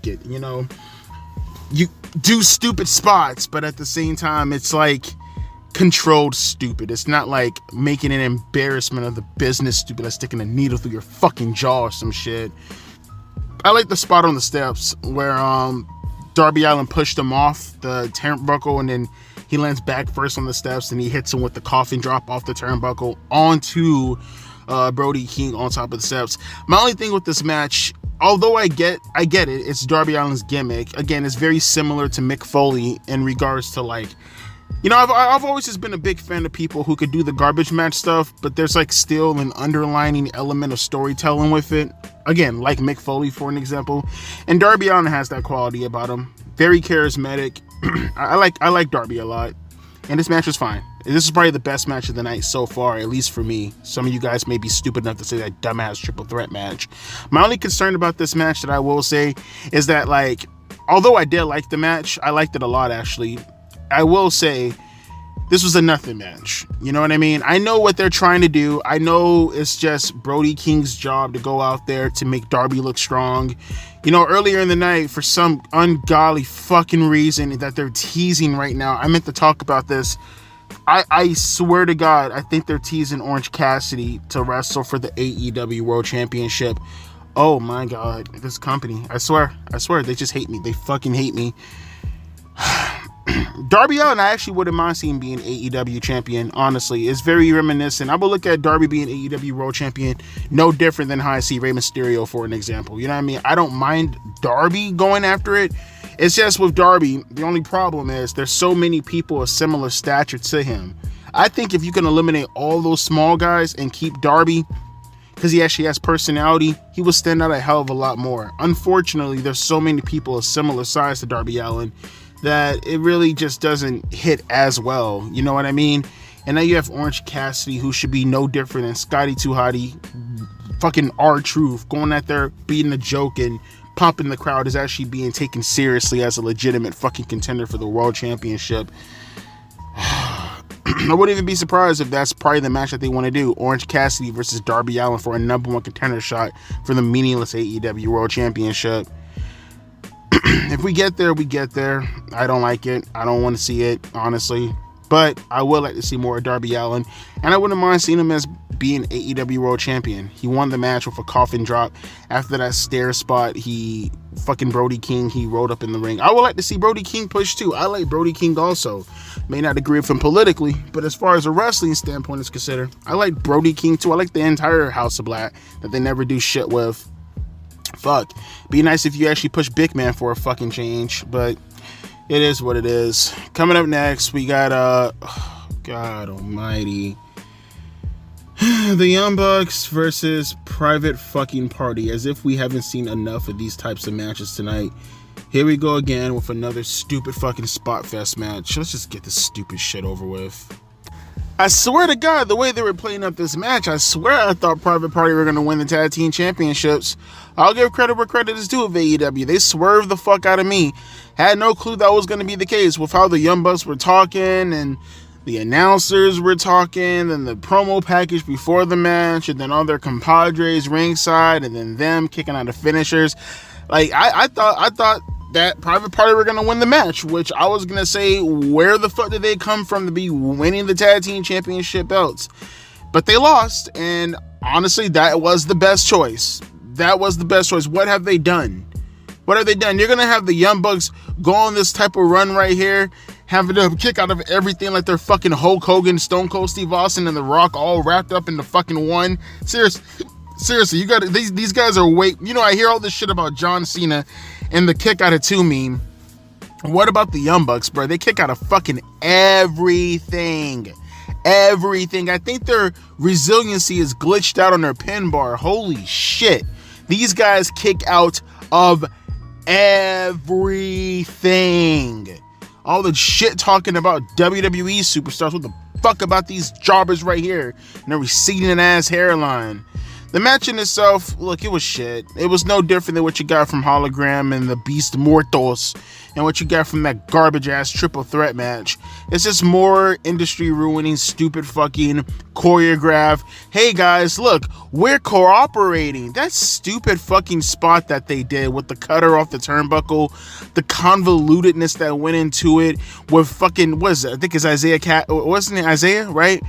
it, you know. You do stupid spots, but at the same time, it's like controlled stupid. It's not like making an embarrassment of the business stupid, like sticking a needle through your fucking jaw or some shit. I like the spot on the steps where Darby Allin pushed him off the turnbuckle, and then he lands back first on the steps, and he hits him with the coffin drop off the turnbuckle onto Brody King on top of the steps. My only thing with this match, although I get it, it's Darby Allin's gimmick. Again, it's very similar to Mick Foley in regards to like, you know, I've always just been a big fan of people who could do the garbage match stuff, but there's like still an underlining element of storytelling with it. Again, like Mick Foley for an example, and Darby Allin has that quality about him. Very charismatic. I like Darby a lot, and this match was fine. This is probably the best match of the night so far, at least for me. Some of you guys may be stupid enough to say that dumbass triple threat match. My only concern about this match that I will say is that, like, although I did like the match, I liked it a lot actually, I will say this was a nothing match. You know what I mean? I know what they're trying to do. I know it's just Brody King's job to go out there to make Darby look strong. You know, earlier in the night, for some ungodly fucking reason that they're teasing right now, I meant to talk about this. I swear to God, I think they're teasing Orange Cassidy to wrestle for the AEW World Championship. Oh my God, this company. I swear, they just hate me. They fucking hate me. Darby Allin, I actually wouldn't mind seeing being AEW champion, honestly. It's very reminiscent. I would look at Darby being AEW World Champion no different than how I see Rey Mysterio, for an example. You know what I mean? I don't mind Darby going after it. It's just with Darby, the only problem is there's so many people of similar stature to him. I think if you can eliminate all those small guys and keep Darby, because he actually has personality, he will stand out a hell of a lot more. Unfortunately, there's so many people of similar size to Darby Allin that it really just doesn't hit as well. You know what I mean? And now you have Orange Cassidy, who should be no different than Scotty 2 Hotty, fucking R-Truth, going out there beating a joke and pumping the crowd, is actually being taken seriously as a legitimate fucking contender for the World Championship. I wouldn't even be surprised if that's probably the match that they want to do. Orange Cassidy versus Darby Allin for a #1 contender shot for the meaningless AEW World Championship. If we get there, we get there. I don't like it. I don't want to see it, honestly. But I would like to see more of Darby Allin. And I wouldn't mind seeing him as being AEW World Champion. He won the match with a coffin drop. After that stair spot, Brody King, he rolled up in the ring. I would like to see Brody King push too. I like Brody King also. May not agree with him politically, but as far as a wrestling standpoint is considered, I like Brody King too. I like the entire House of Black that they never do shit with. Fuck. Be nice if you actually push Big Man for a fucking change, but it is what it is. Coming up next, we got God almighty, the Young Bucks versus Private fucking Party. As if we haven't seen enough of these types of matches tonight. Here we go again with another stupid fucking spot fest match. Let's just get this stupid shit over with. I swear to God, the way they were playing up this match, I swear I thought Private Party were going to win the tag team championships. I'll give credit where credit is due of AEW. They swerved the fuck out of me. Had no clue that was going to be the case with how the Young Bucks were talking and the announcers were talking and the promo package before the match and then all their compadres ringside and then them kicking out the finishers. Like, I thought that Private Party were going to win the match, which I was going to say, where the fuck did they come from to be winning the tag team championship belts? But they lost, and honestly, that was the best choice. That was the best choice. What have they done? What have they done? You're going to have the Young Bucks go on this type of run right here, having them kick out of everything like they're fucking Hulk Hogan, Stone Cold Steve Austin, and The Rock all wrapped up into fucking one. Seriously, you got these guys are way. You know, I hear all this shit about John Cena and the kick out of two meme. What about the Young Bucks, bro? They kick out of fucking everything. Everything. I think their resiliency is glitched out on their pin bar. Holy shit. These guys kick out of everything. All the shit talking about WWE superstars. What the fuck about these jobbers right here? And their receding ass hairline. The match in itself, look, it was shit. It was no different than what you got from Hologram and the Beast Mortos and what you got from that garbage ass triple threat match. It's just more industry ruining, stupid fucking choreograph. Hey guys, look, we're cooperating. That stupid fucking spot that they did with the cutter off the turnbuckle, the convolutedness that went into it with fucking, what is it? I think it's wasn't it Isaiah, right?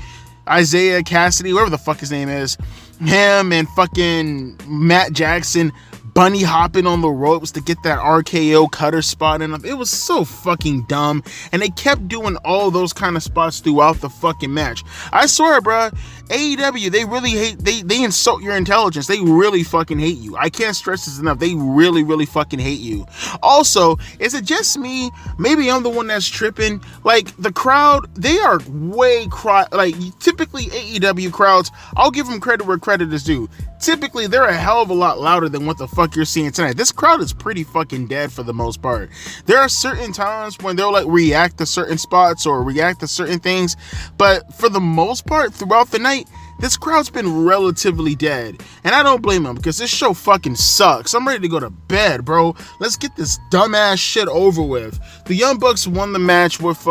Isaiah Cassidy, whatever the fuck his name is. Him and fucking Matt Jackson bunny hopping on the ropes to get that RKO cutter spot in. It was so fucking dumb, and they kept doing all those kind of spots throughout the fucking match. I swear, bro, AEW, they really hate, they insult your intelligence. They really fucking hate you. I can't stress this enough. They really, really fucking hate you. Also, is it just me? Maybe I'm the one that's tripping. Like, the crowd, they are way like, typically AEW crowds, I'll give them credit where credit is due. Typically, they're a hell of a lot louder than what the fuck you're seeing tonight. This crowd is pretty fucking dead for the most part. There are certain times when they'll like react to certain spots or react to certain things, but for the most part, throughout the night, this crowd's been relatively dead. And I don't blame them, because this show fucking sucks. I'm ready to go to bed, bro. Let's get this dumbass shit over with. The Young Bucks won the match with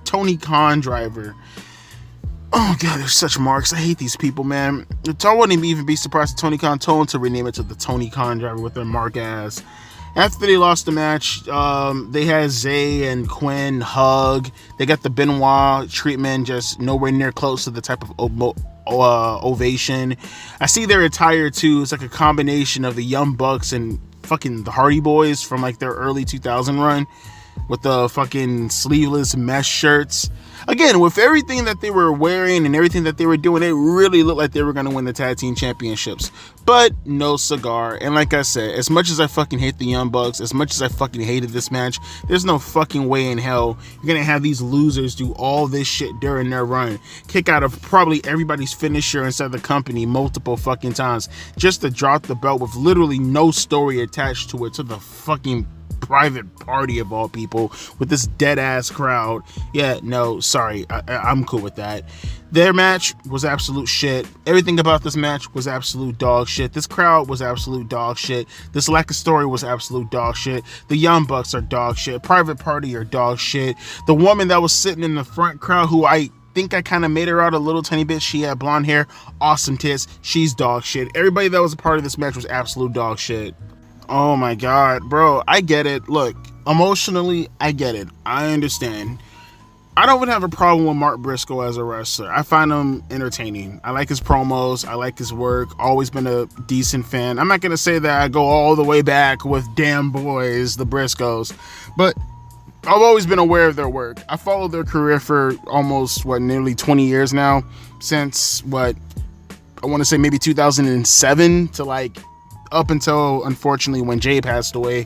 Tony Khan Driver. Oh god, they're such marks. I hate these people, man. I wouldn't even be surprised if Tony Khan told them to rename it to the Tony Khan Driver with their mark ass. After they lost the match, they had Zay and Quinn hug. They got the Benoit treatment, just nowhere near close to the type of ovation. I see their attire too. It's like a combination of the Young Bucks and fucking the Hardy Boys from like their early 2000 run with the fucking sleeveless mesh shirts. Again, with everything that they were wearing and everything that they were doing, it really looked like they were going to win the tag team championships. But no cigar. And like I said, as much as I fucking hate the Young Bucks, as much as I fucking hated this match, there's no fucking way in hell you're going to have these losers do all this shit during their run. Kick out of probably everybody's finisher inside the company multiple fucking times just to drop the belt with literally no story attached to it, to the fucking private party of all people with this dead ass crowd. Yeah, no, sorry, I'm cool with that. Their match was absolute shit. Everything about this match was absolute dog shit. This crowd was absolute dog shit. This lack of story was absolute dog shit. The Young Bucks are dog shit. Private Party are dog shit. The woman that was sitting in the front crowd, who I think I kind of made her out a little tiny bit, she had blonde hair, awesome tits, she's dog shit. Everybody that was a part of this match was absolute dog shit. Oh my god, bro, I get it. Look, emotionally, I get it. I understand. I don't even have a problem with Mark Briscoe as a wrestler. I find him entertaining. I like his promos. I like his work. Always been a decent fan. I'm not going to say that I go all the way back with damn boys, the Briscoes, but I've always been aware of their work. I followed their career for almost, nearly 20 years now, since, I want to say maybe 2007 to like up until, unfortunately, when Jay passed away.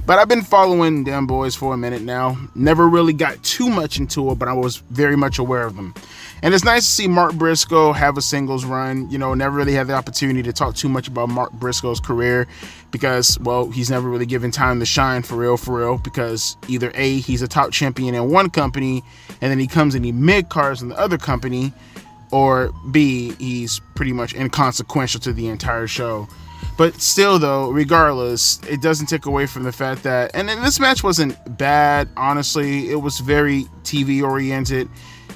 But I've been following them boys for a minute now. Never really got too much into it, but I was very much aware of them. And it's nice to see Mark Briscoe have a singles run. You know, never really had the opportunity to talk too much about Mark Briscoe's career because, he's never really given time to shine for real, because either A, he's a top champion in one company, and then he comes and he mid-cards in the other company, or B, he's pretty much inconsequential to the entire show. But still, though, regardless, it doesn't take away from the fact that, and this match wasn't bad, honestly. It was very TV-oriented.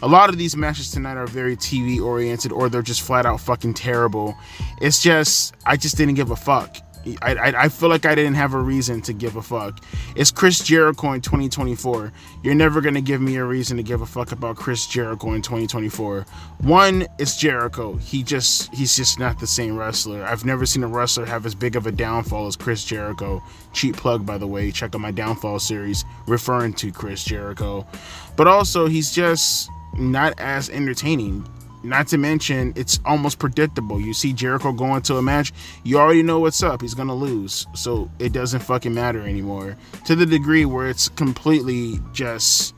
A lot of these matches tonight are very TV-oriented, or they're just flat-out fucking terrible. It's just, I just didn't give a fuck. I feel like I didn't have a reason to give a fuck. It's Chris Jericho in 2024. You're never going to give me a reason to give a fuck about Chris Jericho in 2024. One, it's Jericho. He's just not the same wrestler. I've never seen a wrestler have as big of a downfall as Chris Jericho. Cheap plug, by the way. Check out my Downfall series referring to Chris Jericho. But also, he's just not as entertaining. not to mention, it's almost predictable. You see Jericho go into a match, you already know what's up. He's gonna lose, so it doesn't fucking matter anymore. To the degree where it's completely just.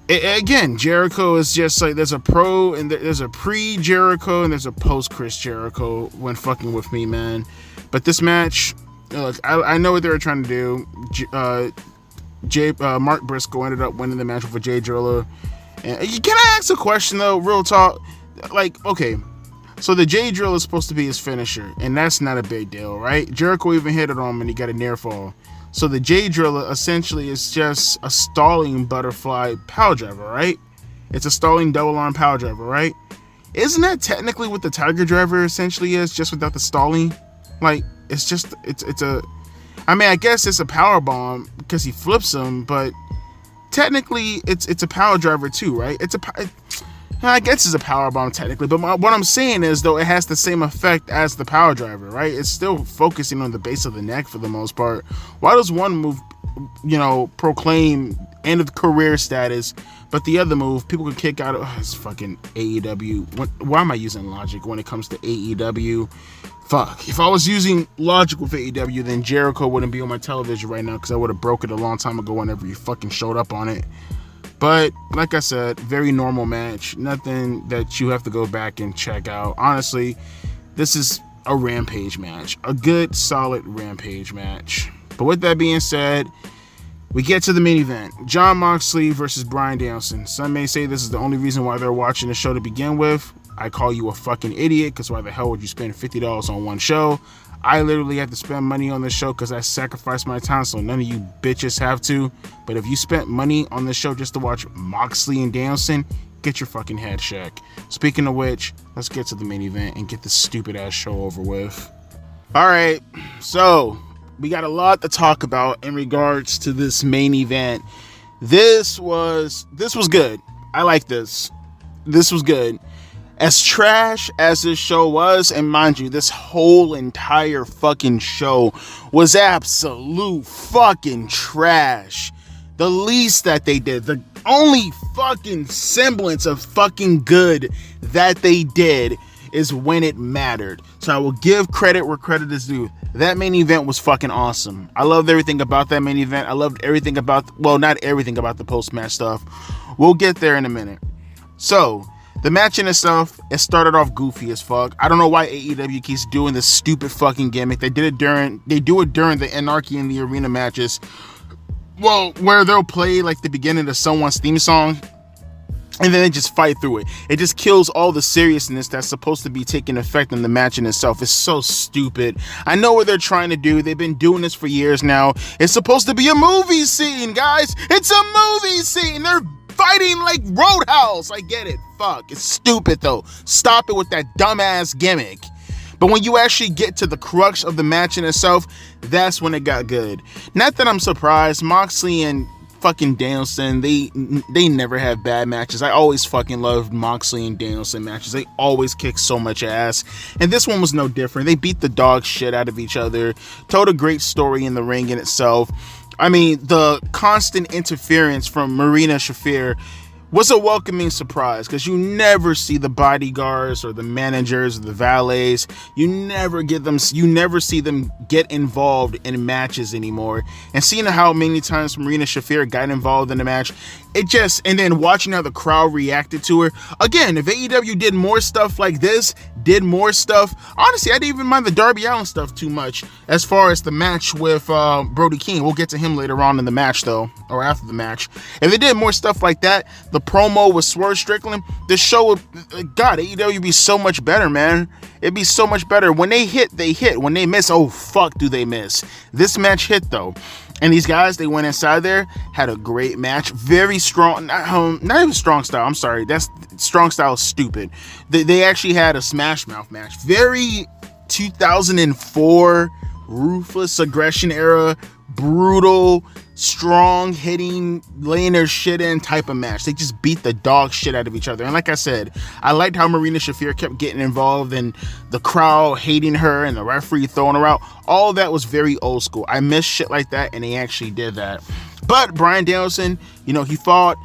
Again, Jericho is just like, there's a pro and there's a pre-Jericho and there's a post-Chris Jericho when fucking with me, man. But this match, look, I know what they were trying to do. Mark Briscoe ended up winning the match with a Jay Driller. And can I ask a question though, real talk? Like, okay, so the Jay Drill is supposed to be his finisher, and that's not a big deal, right? Jericho even hit it on him and he got a near fall. So the J Driller essentially is just a stalling butterfly power driver, right? It's a stalling double arm power driver, right? Isn't that technically what the Tiger Driver essentially is, just without the stalling? Like, it's just, it's a, I mean, I guess it's a power bomb because he flips him, but technically it's a power driver too, right? I guess it's a power bomb technically, but what I'm saying is, though, it has the same effect as the power driver, right? It's still focusing on the base of the neck for the most part. Why does one move, proclaim end of career status, but the other move, people can kick out of, it's fucking AEW. Why am I using logic when it comes to AEW? Fuck. If I was using logic with AEW, then Jericho wouldn't be on my television right now because I would have broke it a long time ago whenever you fucking showed up on it. But like I said, very normal match. Nothing that you have to go back and check out. Honestly, this is a Rampage match. A good, solid Rampage match. But with that being said, we get to the main event. Jon Moxley versus Bryan Danielson. Some may say this is the only reason why they're watching the show to begin with. I call you a fucking idiot, because why the hell would you spend $50 on one show? I literally have to spend money on this show because I sacrificed my time, so none of you bitches have to. But if you spent money on this show just to watch Moxley and Danielson, get your fucking head checked. Speaking of which, let's get to the main event and get this stupid ass show over with. Alright, so we got a lot to talk about in regards to this main event. This was good. I like this. This was good. As trash as this show was, and mind you, this whole entire fucking show was absolute fucking trash. The least that they did, the only fucking semblance of fucking good that they did is when it mattered. So I will give credit where credit is due. That main event was fucking awesome. I loved everything about that main event. I loved everything about, well, not everything about the post-match stuff. We'll get there in a minute. So, the match in itself, it started off goofy as fuck. I don't know why AEW keeps doing this stupid fucking gimmick. They do it during the Anarchy in the Arena matches. Well, where they'll play like the beginning of someone's theme song, and then they just fight through it. It just kills all the seriousness that's supposed to be taking effect in the match in itself. It's so stupid. I know what they're trying to do. They've been doing this for years now. It's supposed to be a movie scene, guys. It's a movie scene. They're fighting like Roadhouse. I get it. Fuck. It's stupid though. Stop it with that dumbass gimmick. But when you actually get to the crux of the match in itself, that's when it got good. Not that I'm surprised. Moxley and fucking Danielson, they never have bad matches. I always fucking loved Moxley and Danielson matches. They always kick so much ass. And this one was no different. They beat the dog shit out of each other. Told a great story in the ring in itself. I mean, the constant interference from Marina Shafir was a welcoming surprise, because you never see the bodyguards or the managers or the valets. You never see them get involved in matches anymore. And seeing how many times Marina Shafir got involved in the match, and then watching how the crowd reacted to her. Again, if AEW did more stuff like this, honestly, I didn't even mind the Darby Allin stuff too much as far as the match with Brody King. We'll get to him later on in the match though, or after the match. If they did more stuff like that, the promo with Swerve Strickland, the show would, God, AEW would be so much better, man. It'd be so much better. When they hit, they hit. When they miss, oh fuck do they miss. This match hit though. And these guys, they went inside there, had a great match. Very strong, not even strong style, I'm sorry. That's strong style is stupid. They actually had a Smash Mouth match. Very 2004 ruthless aggression era, brutal, strong hitting, laying their shit in type of match. They just beat the dog shit out of each other. And like I said, I liked how Marina Shafir kept getting involved and the crowd hating her and the referee throwing her out. All that was very old school. I miss shit like that, and they actually did that. But Bryan Danielson, he fought,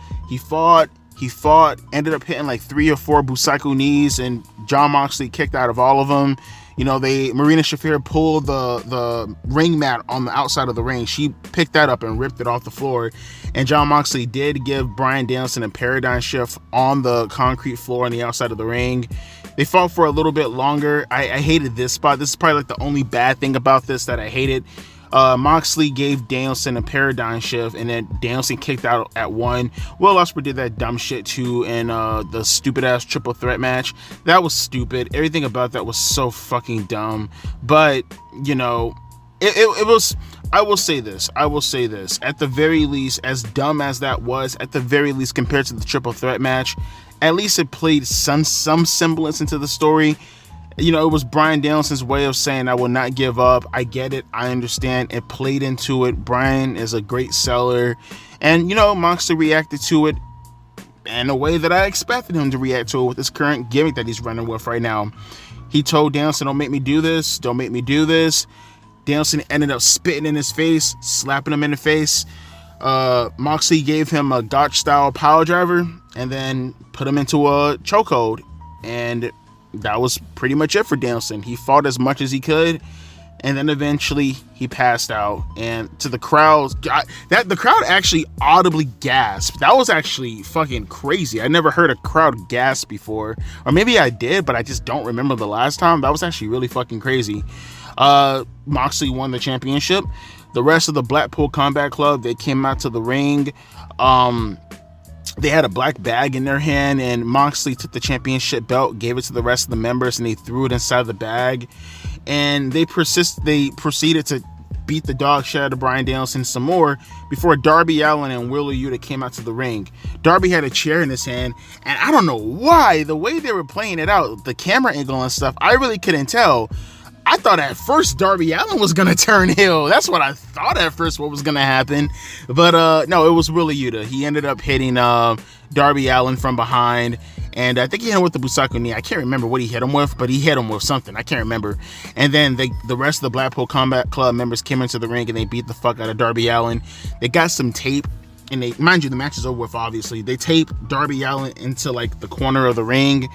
he He fought, ended up hitting like 3 or 4 Busaiku knees, and Jon Moxley kicked out of all of them. You know, Marina Shafir pulled the ring mat on the outside of the ring. She picked that up and ripped it off the floor. And Jon Moxley did give Bryan Danielson a paradigm shift on the concrete floor on the outside of the ring. They fought for a little bit longer. I hated this spot. This is probably like the only bad thing about this that I hated. Moxley gave Danielson a paradigm shift, and then Danielson kicked out at 1. Will Ospreay did that dumb shit too in the stupid ass triple threat match. That was stupid. Everything about that was so fucking dumb. But you know, it was. I will say this. At the very least, as dumb as that was, at the very least compared to the triple threat match, at least it played some semblance into the story. You know, it was Bryan Danielson's way of saying, I will not give up. I get it. I understand. It played into it. Bryan is a great seller. And, you know, Moxley reacted to it in a way that I expected him to react to it with this current gimmick that he's running with right now. He told Danielson, don't make me do this. Don't make me do this. Danielson ended up spitting in his face, slapping him in the face. Moxley gave him a Gotch-style power driver and then put him into a chokehold. And that was pretty much it for Danielson. He fought as much as he could, and then eventually he passed out. And to the crowd, the crowd actually audibly gasped. That was actually fucking crazy. I never heard a crowd gasp before, or maybe I did, but I just don't remember the last time. That was actually really fucking crazy. Moxley won the championship. The rest of the Blackpool Combat Club, they came out to the ring. They had a black bag in their hand, and Moxley took the championship belt, gave it to the rest of the members, and they threw it inside the bag. And they proceeded to beat the dog shit out of Bryan Danielson some more before Darby Allin and Willow came out to the ring. Darby had a chair in his hand, and I don't know why, the way they were playing it out, the camera angle and stuff, I really couldn't tell. I thought at first Darby Allin was going to turn heel. That's what I thought at first what was going to happen. But no, it was Willow Yuta. He ended up hitting Darby Allin from behind. And I think he hit him with the Busaiku knee. I can't remember what he hit him with, but he hit him with something. I can't remember. And then the rest of the Blackpool Combat Club members came into the ring and they beat the fuck out of Darby Allin. They got some tape. And they, mind you, the match is over with, obviously. They taped Darby Allin into like the corner of the ring.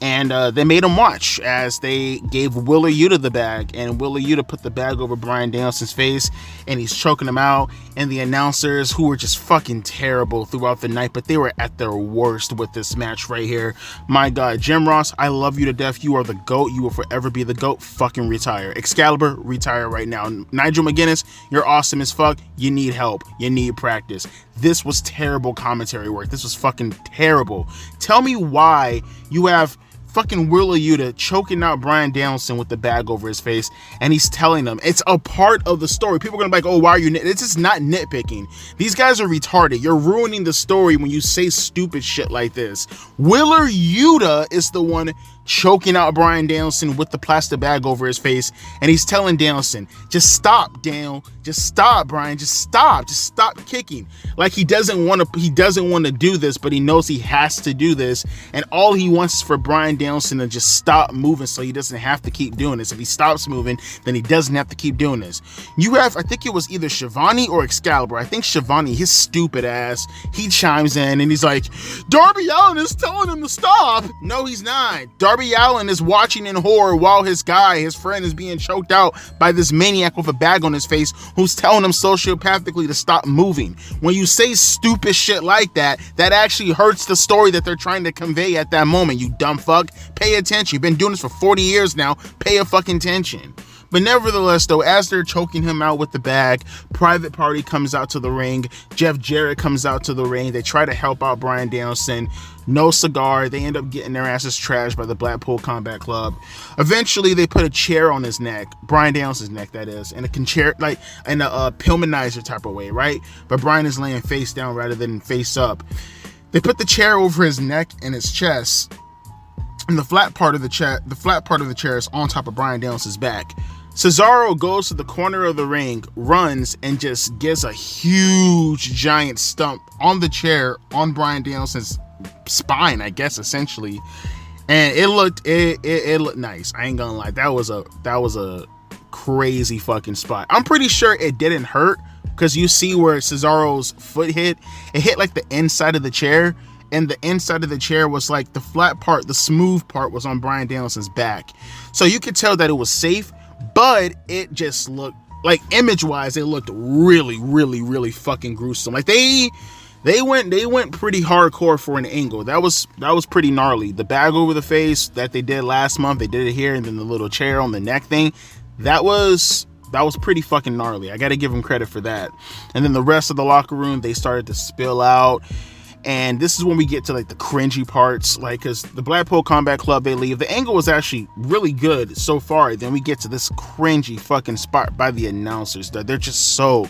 And they made him watch as they gave Willow Yuta the bag. And Willow Yuta put the bag over Bryan Danielson's face. And he's choking him out. And the announcers, who were just fucking terrible throughout the night, but they were at their worst with this match right here. My God, Jim Ross, I love you to death. You are the GOAT. You will forever be the GOAT. Fucking retire. Excalibur, retire right now. Nigel McGuinness, you're awesome as fuck. You need help. You need practice. This was terrible commentary work. This was fucking terrible. Tell me why you have fucking Willow Yuta choking out Bryan Danielson with the bag over his face, and he's telling them it's a part of the story. People are gonna be like, oh, why are you it's just not nitpicking. These guys are retarded. You're ruining the story when you say stupid shit like this. Willow Yuta is the one choking out Bryan Danielson with the plastic bag over his face, and he's telling Danielson, just stop, Daniel, just stop, Bryan, just stop kicking. Like he doesn't want to do this, but he knows he has to do this, and all he wants is for Bryan Danielson to just stop moving so he doesn't have to keep doing this. If he stops moving, then he doesn't have to keep doing this. You have, I think it was either Shivani or Excalibur, I think Shivani, his stupid ass, he chimes in and he's like, Darby Allin is telling him to stop. No, he's not. Darby Allin is watching in horror while his friend, is being choked out by this maniac with a bag on his face who's telling him sociopathically to stop moving. When you say stupid shit like that, that actually hurts the story that they're trying to convey at that moment, you dumb fuck. Pay attention. You've been doing this for 40 years now. Pay a fucking attention. But nevertheless, though, as they're choking him out with the bag, Private Party comes out to the ring. Jeff Jarrett comes out to the ring. They try to help out Bryan Danielson. No cigar. They end up getting their asses trashed by the Blackpool Combat Club. Eventually, they put a chair on his neck. Bryan Danielson's neck, that is. And a chair, like in a Pillmanizer type of way, right? But Bryan is laying face down rather than face up. They put the chair over his neck and his chest. And the flat part of the chair is on top of Bryan Danielson's back. Cesaro goes to the corner of the ring, runs, and just gets a huge giant stump on the chair on Bryan Danielson's spine, I guess, essentially. And it looked nice. I ain't gonna lie. That was a crazy fucking spot. I'm pretty sure it didn't hurt because you see where Cesaro's foot hit. It hit like the inside of the chair. and the inside of the chair was like the flat part, the smooth part was on Bryan Danielson's back. So you could tell that it was safe, but it just looked like, image-wise, it looked really, really, really fucking gruesome. Like they went pretty hardcore for an angle. That was pretty gnarly. The bag over the face that they did last month, they did it here, and then the little chair on the neck thing, that was pretty fucking gnarly. I gotta give them credit for that. And then the rest of the locker room, they started to spill out. And this is when we get to like the cringy parts, like, because the Blackpool Combat Club, they leave. The angle was actually really good so far. Then we get to this cringy fucking spot by the announcers that they're just so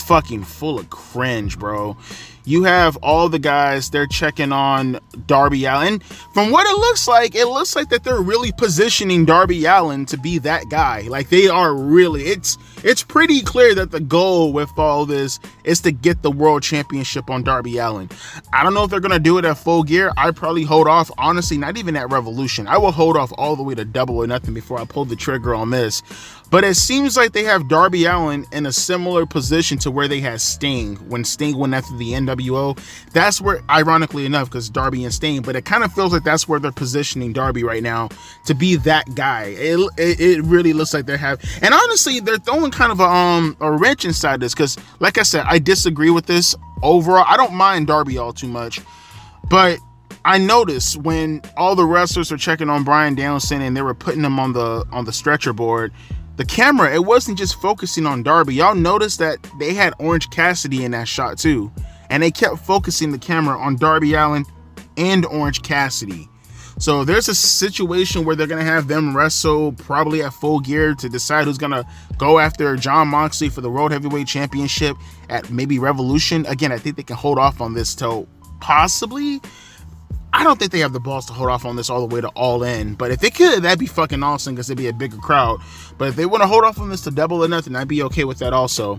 fucking full of cringe, bro. You have all the guys, they're checking on Darby Allin. From what it looks like that they're really positioning Darby Allin to be that guy. Like, they are really, it's pretty clear that the goal with all this is to get the world championship on Darby Allin. I don't know if they're going to do it at Full Gear. I'd probably hold off, honestly, not even at Revolution. I will hold off all the way to Double or Nothing before I pull the trigger on this. But it seems like they have Darby Allin in a similar position to where they had Sting when Sting went after the NWO. That's where, ironically enough, because Darby and Sting, but it kind of feels like that's where they're positioning Darby right now to be that guy. It really looks like they have, and honestly, they're throwing kind of a wrench inside this, because like I said, I disagree with this overall. I don't mind Darby all too much, but I noticed when all the wrestlers are checking on Bryan Danielson and they were putting him on the stretcher board, the camera, it wasn't just focusing on Darby. Y'all noticed that they had Orange Cassidy in that shot too. And they kept focusing the camera on Darby Allin and Orange Cassidy. So there's a situation where they're going to have them wrestle probably at Full Gear to decide who's going to go after Jon Moxley for the World Heavyweight Championship at maybe Revolution. Again, I think they can hold off on this till possibly, I don't think they have the balls to hold off on this all the way to All In, but if they could, that'd be fucking awesome because it'd be a bigger crowd. But if they want to hold off on this to Double or Nothing, I'd be okay with that also.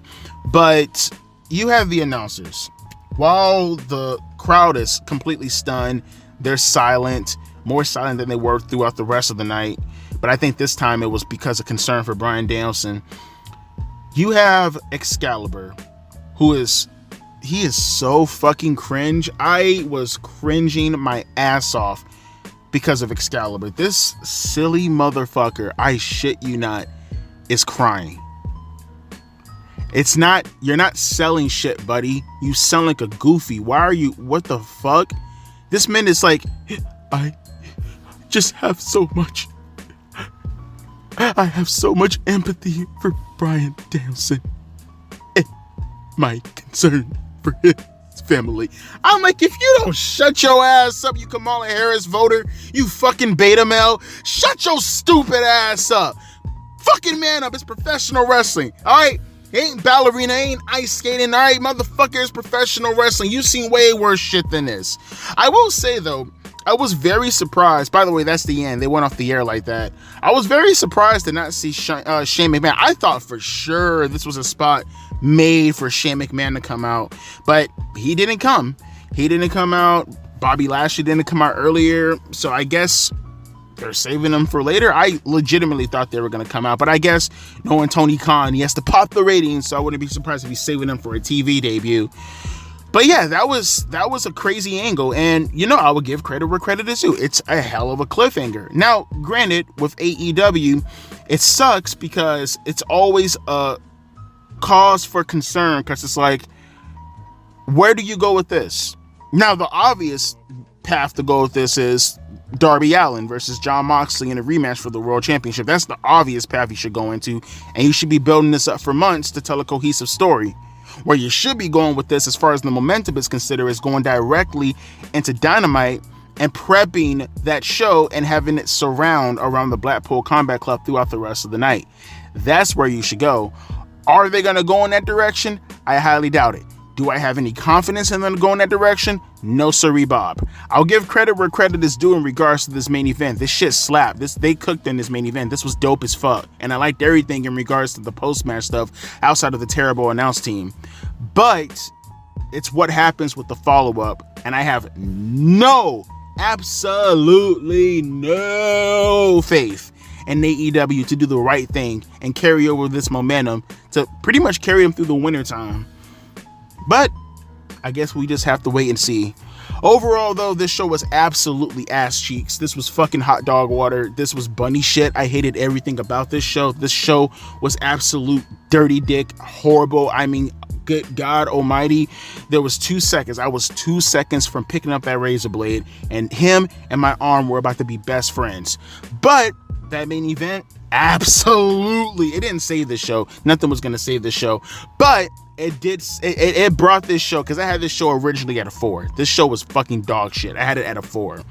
But you have the announcers. While the crowd is completely stunned, they're silent, more silent than they were throughout the rest of the night. But I think this time it was because of concern for Bryan Danielson. You have Excalibur, who is... he is so fucking cringe. I was cringing my ass off because of Excalibur. This silly motherfucker, I shit you not, is crying. It's not, you're not selling shit, buddy. You sound like a goofy. Why are you, what the fuck? This man is like, I just have so much, I have so much empathy for Bryan Danielson and my concern for his family. I'm like, if you don't shut your ass up, you Kamala Harris voter, you fucking beta male, shut your stupid ass up. Fucking man up. It's professional wrestling. All right, it ain't ballerina, ain't ice skating. All right, motherfucker, it's professional wrestling. You've seen way worse shit than this. I will say though, I was very surprised. By the way, that's the end. They went off the air like that. I was very surprised to not see Shane McMahon. I thought for sure this was a spot made for Shane McMahon to come out, but he didn't come. He didn't come out. Bobby Lashley didn't come out earlier, so I guess they're saving them for later. I legitimately thought they were going to come out, but I guess knowing Tony Khan, he has to pop the ratings, so I wouldn't be surprised if he's saving them for a TV debut. But yeah, that was a crazy angle, and you know, I would give credit where credit is due. It's a hell of a cliffhanger. Now, granted, with AEW, it sucks because it's always a cause for concern, because it's like, where do you go with this? Now, the obvious path to go with this is Darby Allin versus Jon Moxley in a rematch for the World Championship. That's the obvious path you should go into, and you should be building this up for months to tell a cohesive story. Where you should be going with this, as far as the momentum is considered, is going directly into Dynamite and prepping that show and having it surround around the Blackpool Combat Club throughout the rest of the night. That's where you should go. Are they going to go in that direction? I highly doubt it. Do I have any confidence in them going that direction? No sirree, Bob. I'll give credit where credit is due in regards to this main event. This shit slapped. They cooked in this main event. This was dope as fuck. And I liked everything in regards to the post-match stuff outside of the terrible announce team. But it's what happens with the follow-up. And I have absolutely no faith in AEW to do the right thing and carry over this momentum to pretty much carry them through the winter time. But I guess we just have to wait and see. Overall, though, this show was absolutely ass cheeks. This was fucking hot dog water. This was bunny shit. I hated everything about this show. This show was absolute dirty dick, horrible. I mean, good God almighty. There was 2 seconds. I was 2 seconds from picking up that razor blade, and him and my arm were about to be best friends. But that main event, absolutely, it didn't save the show. Nothing was going to save the show. But it brought this show, because I had this show originally at a 4. This show was fucking dog shit. I had it at a 4.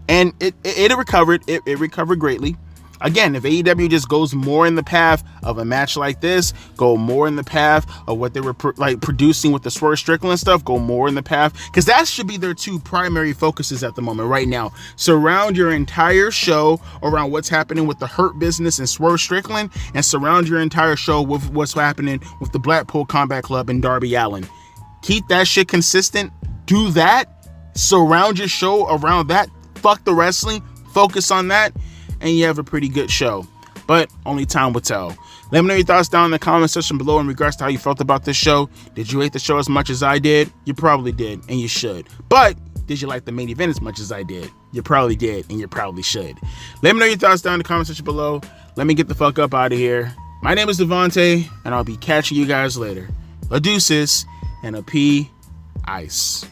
And it recovered. It recovered greatly. Again, if AEW just goes more in the path of a match like this, go more in the path of what they were producing with the Swerve Strickland stuff, go more in the path, because that should be their 2 primary focuses at the moment right now. Surround your entire show around what's happening with the Hurt Business and Swerve Strickland, and surround your entire show with what's happening with the Blackpool Combat Club and Darby Allin. Keep that shit consistent. Do that. Surround your show around that. Fuck the wrestling. Focus on that. And you have a pretty good show. But only time will tell. Let me know your thoughts down in the comment section below in regards to how you felt about this show. Did you hate the show as much as I did? You probably did, and you should. But did you like the main event as much as I did? You probably did, and you probably should. Let me know your thoughts down in the comment section below. Let me get the fuck up out of here. My name is Devontae, and I'll be catching you guys later. A deuces and a pea ice.